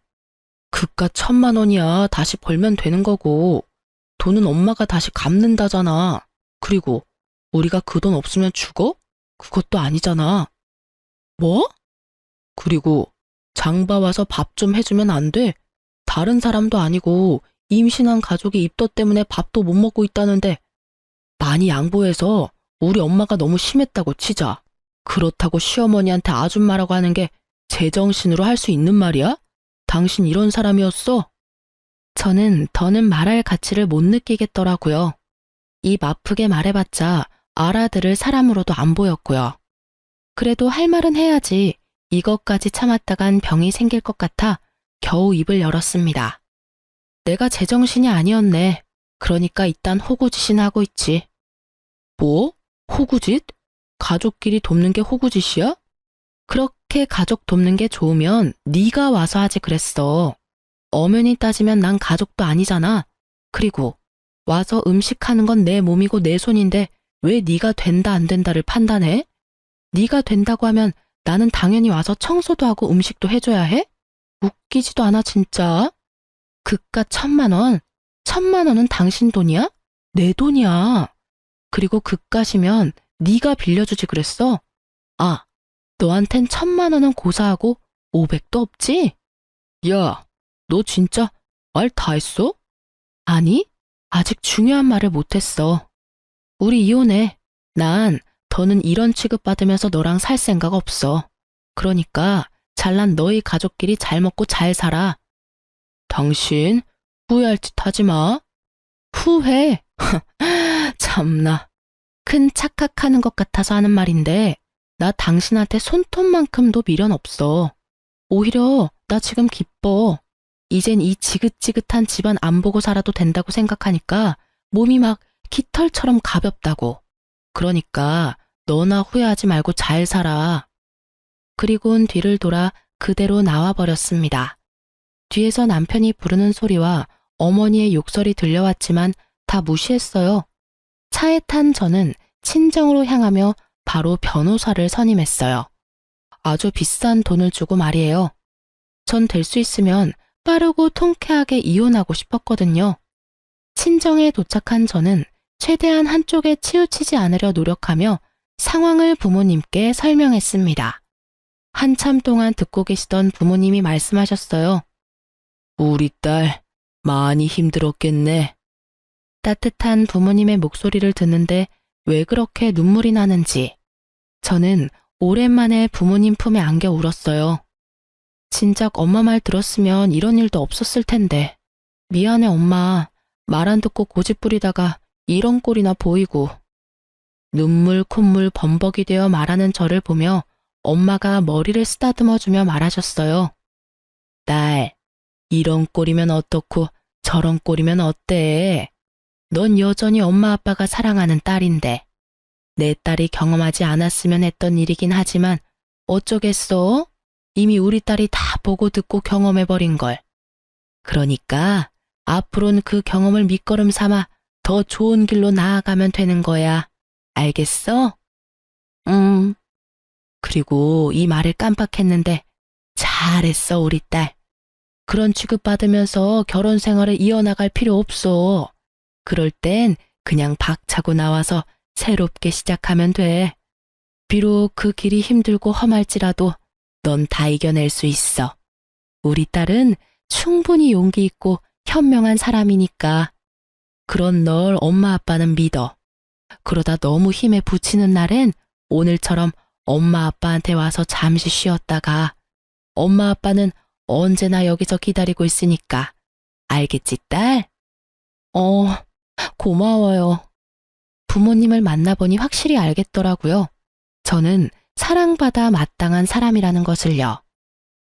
그깟 1,000만 원이야. 다시 벌면 되는 거고. 돈은 엄마가 다시 갚는다잖아. 그리고 우리가 그 돈 없으면 죽어? 그것도 아니잖아. 뭐? 그리고 장봐 와서 밥 좀 해주면 안 돼? 다른 사람도 아니고 임신한 가족이 입덧 때문에 밥도 못 먹고 있다는데 많이 양보해서 우리 엄마가 너무 심했다고 치자. 그렇다고 시어머니한테 아줌마라고 하는 게 제정신으로 할 수 있는 말이야? 당신 이런 사람이었어? 저는 더는 말할 가치를 못 느끼겠더라고요. 입 아프게 말해봤자 알아들을 사람으로도 안 보였고요. 그래도 할 말은 해야지. 이것까지 참았다간 병이 생길 것 같아 겨우 입을 열었습니다. 내가 제정신이 아니었네. 그러니까 일단 호구짓이나 하고 있지. 뭐? 호구짓? 가족끼리 돕는 게 호구짓이야? 그렇게 가족 돕는 게 좋으면 네가 와서 하지 그랬어. 엄연히 따지면 난 가족도 아니잖아. 그리고 와서 음식하는 건 내 몸이고 내 손인데 왜 네가 된다 안 된다를 판단해? 네가 된다고 하면 나는 당연히 와서 청소도 하고 음식도 해줘야 해? 웃기지도 않아 진짜. 그깟 1,000만 원? 1,000만 원은 당신 돈이야? 내 돈이야. 그리고 그깟이면 네가 빌려주지 그랬어? 아, 너한텐 1,000만 원은 고사하고 500도 없지? 야, 너 진짜 말 다 했어? 아니, 아직 중요한 말을 못했어. 우리 이혼해. 난 더는 이런 취급받으면서 너랑 살 생각 없어. 그러니까 잘난 너희 가족끼리 잘 먹고 잘 살아. 당신 후회할 짓 하지 마. 후회? 참나. 큰 착각하는 것 같아서 하는 말인데 나 당신한테 손톱만큼도 미련 없어. 오히려 나 지금 기뻐. 이젠 이 지긋지긋한 집안 안 보고 살아도 된다고 생각하니까 몸이 막 깃털처럼 가볍다고. 그러니까 너나 후회하지 말고 잘 살아. 그리고는 뒤를 돌아 그대로 나와버렸습니다. 뒤에서 남편이 부르는 소리와 어머니의 욕설이 들려왔지만 다 무시했어요. 차에 탄 저는 친정으로 향하며 바로 변호사를 선임했어요. 아주 비싼 돈을 주고 말이에요. 전 될 수 있으면 빠르고 통쾌하게 이혼하고 싶었거든요. 친정에 도착한 저는 최대한 한쪽에 치우치지 않으려 노력하며 상황을 부모님께 설명했습니다. 한참 동안 듣고 계시던 부모님이 말씀하셨어요. 우리 딸 많이 힘들었겠네. 따뜻한 부모님의 목소리를 듣는데 왜 그렇게 눈물이 나는지 저는 오랜만에 부모님 품에 안겨 울었어요. 진작 엄마 말 들었으면 이런 일도 없었을 텐데 미안해, 엄마. 말 안 듣고 고집 부리다가 이런 꼴이나 보이고. 눈물 콧물 범벅이 되어 말하는 저를 보며 엄마가 머리를 쓰다듬어주며 말하셨어요. 딸, 이런 꼴이면 어떻고 저런 꼴이면 어때? 넌 여전히 엄마 아빠가 사랑하는 딸인데. 내 딸이 경험하지 않았으면 했던 일이긴 하지만 어쩌겠어? 이미 우리 딸이 다 보고 듣고 경험해버린 걸. 그러니까 앞으로는 그 경험을 밑거름 삼아 더 좋은 길로 나아가면 되는 거야. 알겠어? 그리고 이 말을 깜빡했는데 잘했어, 우리 딸. 그런 취급받으면서 결혼 생활을 이어나갈 필요 없어. 그럴 땐 그냥 박차고 나와서 새롭게 시작하면 돼. 비록 그 길이 힘들고 험할지라도 넌 다 이겨낼 수 있어. 우리 딸은 충분히 용기 있고 현명한 사람이니까. 그런 널 엄마 아빠는 믿어. 그러다 너무 힘에 부치는 날엔 오늘처럼 엄마 아빠한테 와서 잠시 쉬었다가 엄마 아빠는 언제나 여기서 기다리고 있으니까. 알겠지, 딸? 고마워요. 부모님을 만나보니 확실히 알겠더라고요. 저는 사랑받아 마땅한 사람이라는 것을요.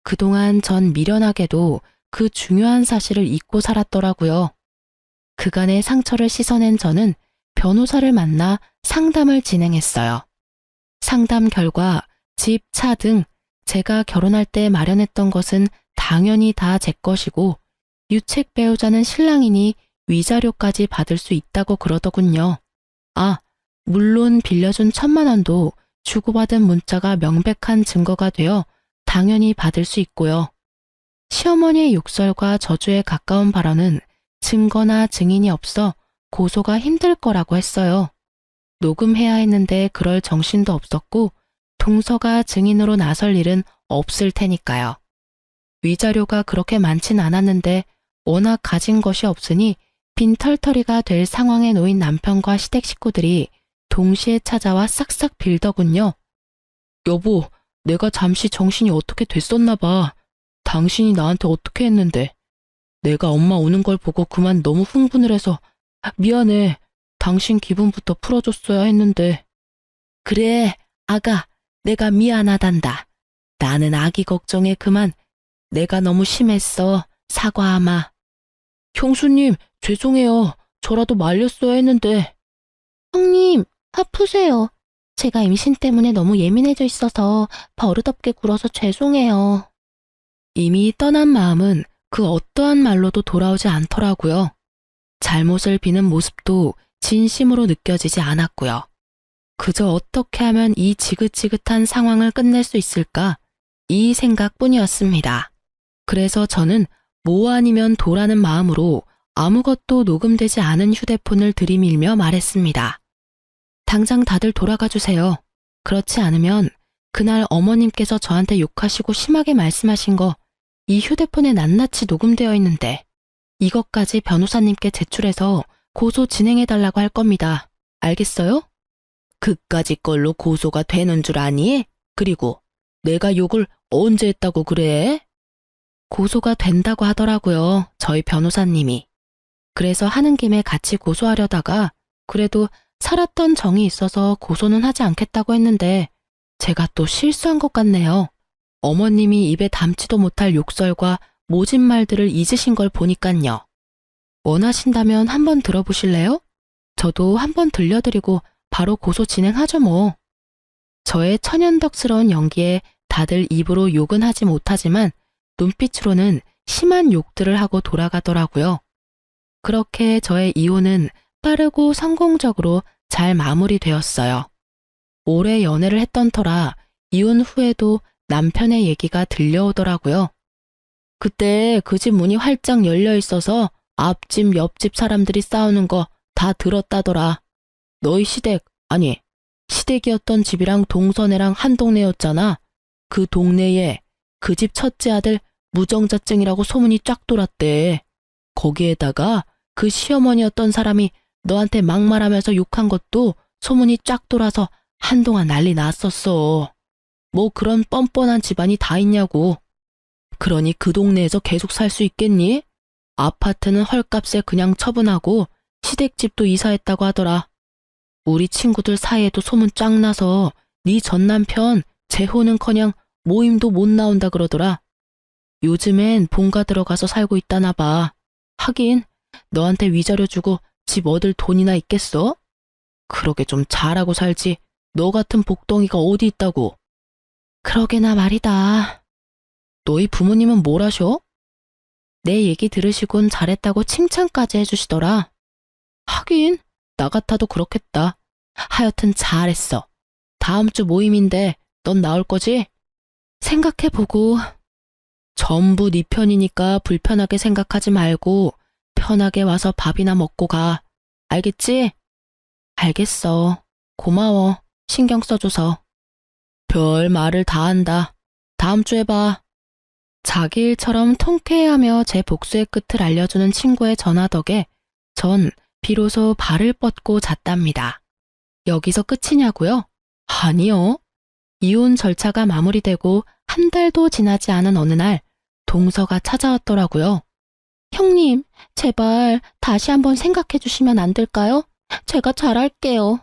그동안 전 미련하게도 그 중요한 사실을 잊고 살았더라고요. 그간의 상처를 씻어낸 저는 변호사를 만나 상담을 진행했어요. 상담 결과 집, 차 등 제가 결혼할 때 마련했던 것은 당연히 다 제 것이고 유책 배우자는 신랑이니 위자료까지 받을 수 있다고 그러더군요. 아, 물론 빌려준 1,000만 원도 주고받은 문자가 명백한 증거가 되어 당연히 받을 수 있고요. 시어머니의 욕설과 저주에 가까운 발언은 증거나 증인이 없어 고소가 힘들 거라고 했어요. 녹음해야 했는데 그럴 정신도 없었고 동서가 증인으로 나설 일은 없을 테니까요. 위자료가 그렇게 많진 않았는데 워낙 가진 것이 없으니 빈털터리가 될 상황에 놓인 남편과 시댁 식구들이 동시에 찾아와 싹싹 빌더군요. 여보, 내가 잠시 정신이 어떻게 됐었나 봐. 당신이 나한테 어떻게 했는데. 내가 엄마 우는 걸 보고 그만 너무 흥분을 해서 미안해. 당신 기분부터 풀어줬어야 했는데. 그래, 아가, 내가 미안하단다. 나는 아기 걱정에 그만. 내가 너무 심했어. 사과하마. 형수님, 죄송해요. 저라도 말렸어야 했는데. 형님, 화 푸세요. 제가 임신 때문에 너무 예민해져 있어서 버릇없게 굴어서 죄송해요. 이미 떠난 마음은 그 어떠한 말로도 돌아오지 않더라고요. 잘못을 비는 모습도 진심으로 느껴지지 않았고요. 그저 어떻게 하면 이 지긋지긋한 상황을 끝낼 수 있을까? 이 생각뿐이었습니다. 그래서 저는 뭐 아니면 도라는 마음으로 아무것도 녹음되지 않은 휴대폰을 들이밀며 말했습니다. 당장 다들 돌아가 주세요. 그렇지 않으면 그날 어머님께서 저한테 욕하시고 심하게 말씀하신 거 이 휴대폰에 낱낱이 녹음되어 있는데 이것까지 변호사님께 제출해서 고소 진행해달라고 할 겁니다. 알겠어요? 그까짓 걸로 고소가 되는 줄 아니? 그리고 내가 욕을 언제 했다고 그래? 고소가 된다고 하더라고요. 저희 변호사님이. 그래서 하는 김에 같이 고소하려다가 그래도 살았던 정이 있어서 고소는 하지 않겠다고 했는데 제가 또 실수한 것 같네요. 어머님이 입에 담지도 못할 욕설과 모진 말들을 잊으신 걸 보니깐요. 원하신다면 한번 들어보실래요? 저도 한번 들려드리고 바로 고소 진행하죠 뭐. 저의 천연덕스러운 연기에 다들 입으로 욕은 하지 못하지만 눈빛으로는 심한 욕들을 하고 돌아가더라고요. 그렇게 저의 이혼은 빠르고 성공적으로 잘 마무리되었어요. 오래 연애를 했던 터라 이혼 후에도 남편의 얘기가 들려오더라고요. 그때 그 집 문이 활짝 열려 있어서 앞집 옆집 사람들이 싸우는 거 다 들었다더라. 너희 시댁, 아니 시댁이었던 집이랑 동서네랑 한 동네였잖아. 그 동네에 그 집 첫째 아들 무정자증이라고 소문이 쫙 돌았대. 거기에다가 그 시어머니였던 사람이 너한테 막말하면서 욕한 것도 소문이 쫙 돌아서 한동안 난리 났었어. 뭐 그런 뻔뻔한 집안이 다 있냐고. 그러니 그 동네에서 계속 살 수 있겠니? 아파트는 헐값에 그냥 처분하고 시댁집도 이사했다고 하더라. 우리 친구들 사이에도 소문 쫙 나서 네 전 남편 재혼은커녕 모임도 못 나온다 그러더라. 요즘엔 본가 들어가서 살고 있다나 봐. 하긴 너한테 위자료 주고 집 얻을 돈이나 있겠어? 그러게 좀 잘하고 살지. 너 같은 복덩이가 어디 있다고. 그러게나 말이다. 너희 부모님은 뭘 하셔? 내 얘기 들으시곤 잘했다고 칭찬까지 해주시더라. 하긴 나 같아도 그렇겠다. 하여튼 잘했어. 다음 주 모임인데 넌 나올 거지? 생각해보고. 전부 네 편이니까 불편하게 생각하지 말고 편하게 와서 밥이나 먹고 가. 알겠지? 알겠어. 고마워. 신경 써줘서. 별 말을 다 한다. 다음 주에 봐. 자기 일처럼 통쾌해하며 제 복수의 끝을 알려주는 친구의 전화 덕에 전 비로소 발을 뻗고 잤답니다. 여기서 끝이냐고요? 아니요. 이혼 절차가 마무리되고 한 달도 지나지 않은 어느 날 동서가 찾아왔더라고요. 형님, 제발 다시 한번 생각해 주시면 안 될까요? 제가 잘할게요.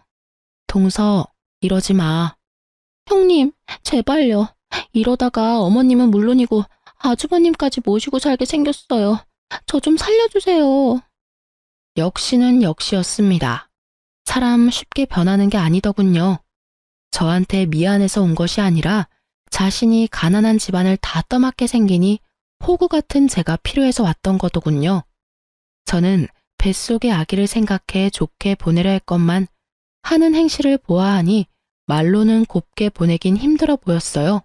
동서, 이러지 마. 형님, 제발요. 이러다가 어머님은 물론이고 아주버님까지 모시고 살게 생겼어요. 저 좀 살려주세요. 역시는 역시였습니다. 사람 쉽게 변하는 게 아니더군요. 저한테 미안해서 온 것이 아니라 자신이 가난한 집안을 다 떠맡게 생기니 호구 같은 제가 필요해서 왔던 거더군요. 저는 뱃속의 아기를 생각해 좋게 보내려 했건만 하는 행실을 보아하니 말로는 곱게 보내긴 힘들어 보였어요.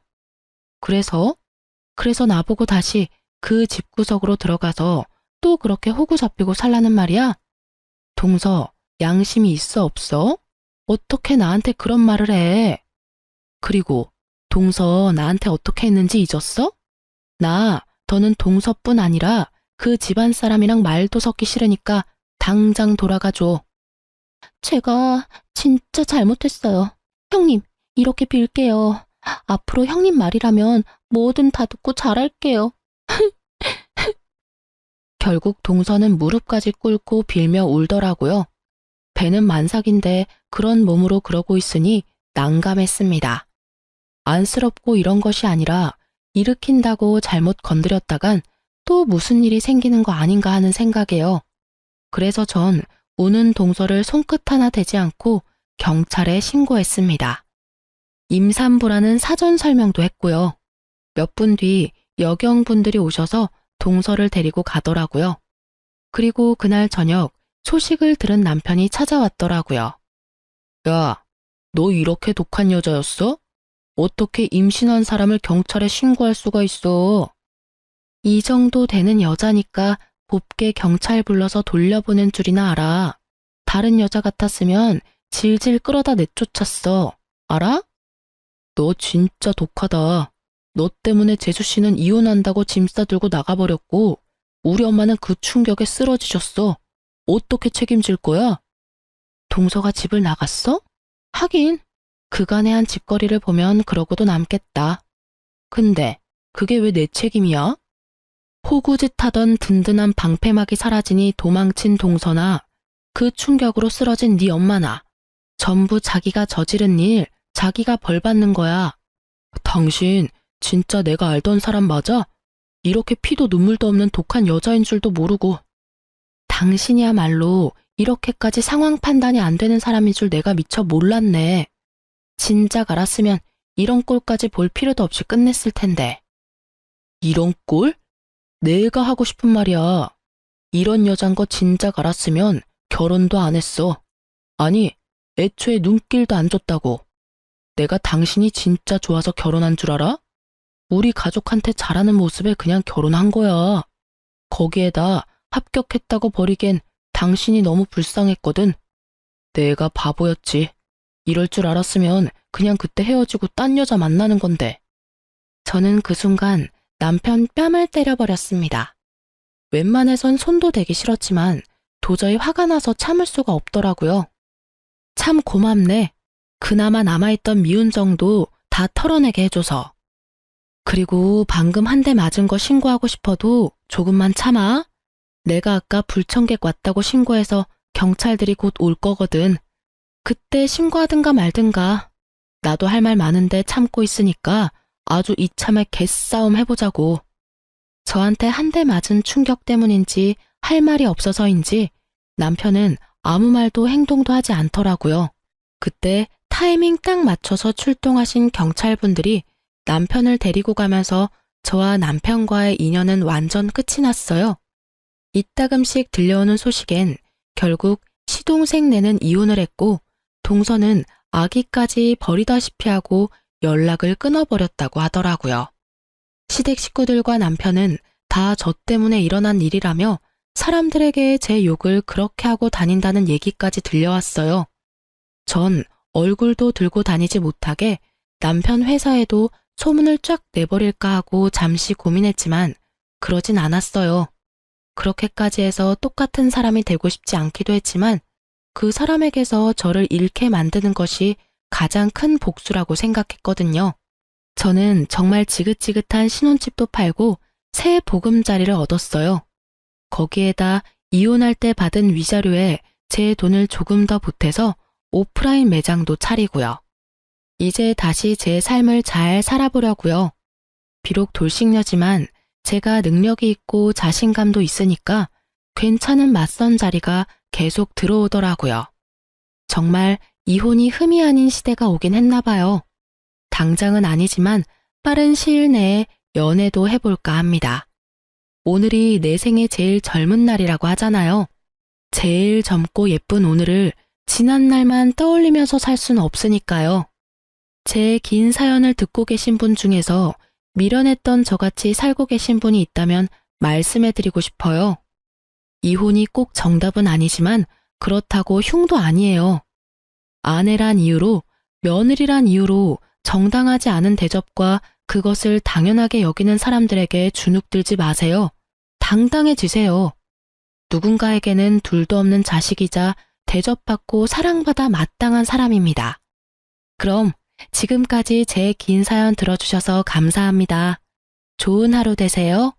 그래서 나보고 다시 그 집구석으로 들어가서 또 그렇게 호구 잡히고 살라는 말이야? 동서, 양심이 있어 없어? 어떻게 나한테 그런 말을 해? 그리고 동서 나한테 어떻게 했는지 잊었어? 나 더는 동서뿐 아니라 그 집안 사람이랑 말도 섞기 싫으니까 당장 돌아가줘. 제가 진짜 잘못했어요. 형님, 이렇게 빌게요. 앞으로 형님 말이라면 뭐든 다 듣고 잘할게요. 결국 동서는 무릎까지 꿇고 빌며 울더라고요. 배는 만삭인데 그런 몸으로 그러고 있으니 난감했습니다. 안쓰럽고 이런 것이 아니라 일으킨다고 잘못 건드렸다간 또 무슨 일이 생기는 거 아닌가 하는 생각에요. 그래서 전 우는 동서를 손끝 하나 대지 않고 경찰에 신고했습니다. 임산부라는 사전 설명도 했고요. 몇 분 뒤 여경분들이 오셔서 동서를 데리고 가더라고요. 그리고 그날 저녁 소식을 들은 남편이 찾아왔더라고요. 야, 너 이렇게 독한 여자였어? 어떻게 임신한 사람을 경찰에 신고할 수가 있어? 이 정도 되는 여자니까 곱게 경찰 불러서 돌려보낸 줄이나 알아. 다른 여자 같았으면 질질 끌어다 내쫓았어. 알아? 너 진짜 독하다. 너 때문에 재수씨는 이혼한다고 짐 싸들고 나가버렸고 우리 엄마는 그 충격에 쓰러지셨어. 어떻게 책임질 거야? 동서가 집을 나갔어? 하긴 그간의 한 짓거리를 보면 그러고도 남겠다. 근데 그게 왜 내 책임이야? 호구짓 하던 든든한 방패막이 사라지니 도망친 동서나 그 충격으로 쓰러진 네 엄마나 전부 자기가 저지른 일, 자기가 벌 받는 거야. 당신 진짜 내가 알던 사람 맞아? 이렇게 피도 눈물도 없는 독한 여자인 줄도 모르고. 당신이야말로 이렇게까지 상황 판단이 안 되는 사람인 줄 내가 미처 몰랐네. 진작 알았으면 이런 꼴까지 볼 필요도 없이 끝냈을 텐데. 이런 꼴? 내가 하고 싶은 말이야. 이런 여잔 거 진작 알았으면 결혼도 안 했어. 아니, 애초에 눈길도 안 줬다고. 내가 당신이 진짜 좋아서 결혼한 줄 알아? 우리 가족한테 잘하는 모습에 그냥 결혼한 거야. 거기에다 합격했다고 버리기엔 당신이 너무 불쌍했거든. 내가 바보였지. 이럴 줄 알았으면 그냥 그때 헤어지고 딴 여자 만나는 건데. 저는 그 순간 남편 뺨을 때려버렸습니다. 웬만해선 손도 대기 싫었지만 도저히 화가 나서 참을 수가 없더라고요. 참 고맙네. 그나마 남아있던 미운 정도 다 털어내게 해줘서. 그리고 방금 한 대 맞은 거 신고하고 싶어도 조금만 참아. 내가 아까 불청객 왔다고 신고해서 경찰들이 곧 올 거거든. 그때 신고하든가 말든가. 나도 할 말 많은데 참고 있으니까 아주 이참에 개싸움 해보자고. 저한테 한 대 맞은 충격 때문인지 할 말이 없어서인지 남편은 아무 말도 행동도 하지 않더라고요. 그때 타이밍 딱 맞춰서 출동하신 경찰분들이 남편을 데리고 가면서 저와 남편과의 인연은 완전 끝이 났어요. 이따금씩 들려오는 소식엔 결국 시동생네는 이혼을 했고 동서는 아기까지 버리다시피 하고 연락을 끊어버렸다고 하더라고요. 시댁 식구들과 남편은 다 저 때문에 일어난 일이라며 사람들에게 제 욕을 그렇게 하고 다닌다는 얘기까지 들려왔어요. 전 얼굴도 들고 다니지 못하게 남편 회사에도 소문을 쫙 내버릴까 하고 잠시 고민했지만 그러진 않았어요. 그렇게까지 해서 똑같은 사람이 되고 싶지 않기도 했지만 그 사람에게서 저를 잃게 만드는 것이 가장 큰 복수라고 생각했거든요. 저는 정말 지긋지긋한 신혼집도 팔고 새 보금자리를 얻었어요. 거기에다 이혼할 때 받은 위자료에 제 돈을 조금 더 보태서 오프라인 매장도 차리고요. 이제 다시 제 삶을 잘 살아보려고요. 비록 돌싱녀지만 제가 능력이 있고 자신감도 있으니까 괜찮은 맞선 자리가 계속 들어오더라고요. 정말 이혼이 흠이 아닌 시대가 오긴 했나 봐요. 당장은 아니지만 빠른 시일 내에 연애도 해볼까 합니다. 오늘이 내 생애 제일 젊은 날이라고 하잖아요. 제일 젊고 예쁜 오늘을 지난 날만 떠올리면서 살 수는 없으니까요. 제 긴 사연을 듣고 계신 분 중에서 미련했던 저같이 살고 계신 분이 있다면 말씀해드리고 싶어요. 이혼이 꼭 정답은 아니지만 그렇다고 흉도 아니에요. 아내란 이유로, 며느리란 이유로 정당하지 않은 대접과 그것을 당연하게 여기는 사람들에게 주눅들지 마세요. 당당해지세요. 누군가에게는 둘도 없는 자식이자 대접받고 사랑받아 마땅한 사람입니다. 그럼 지금까지 제 긴 사연 들어주셔서 감사합니다. 좋은 하루 되세요.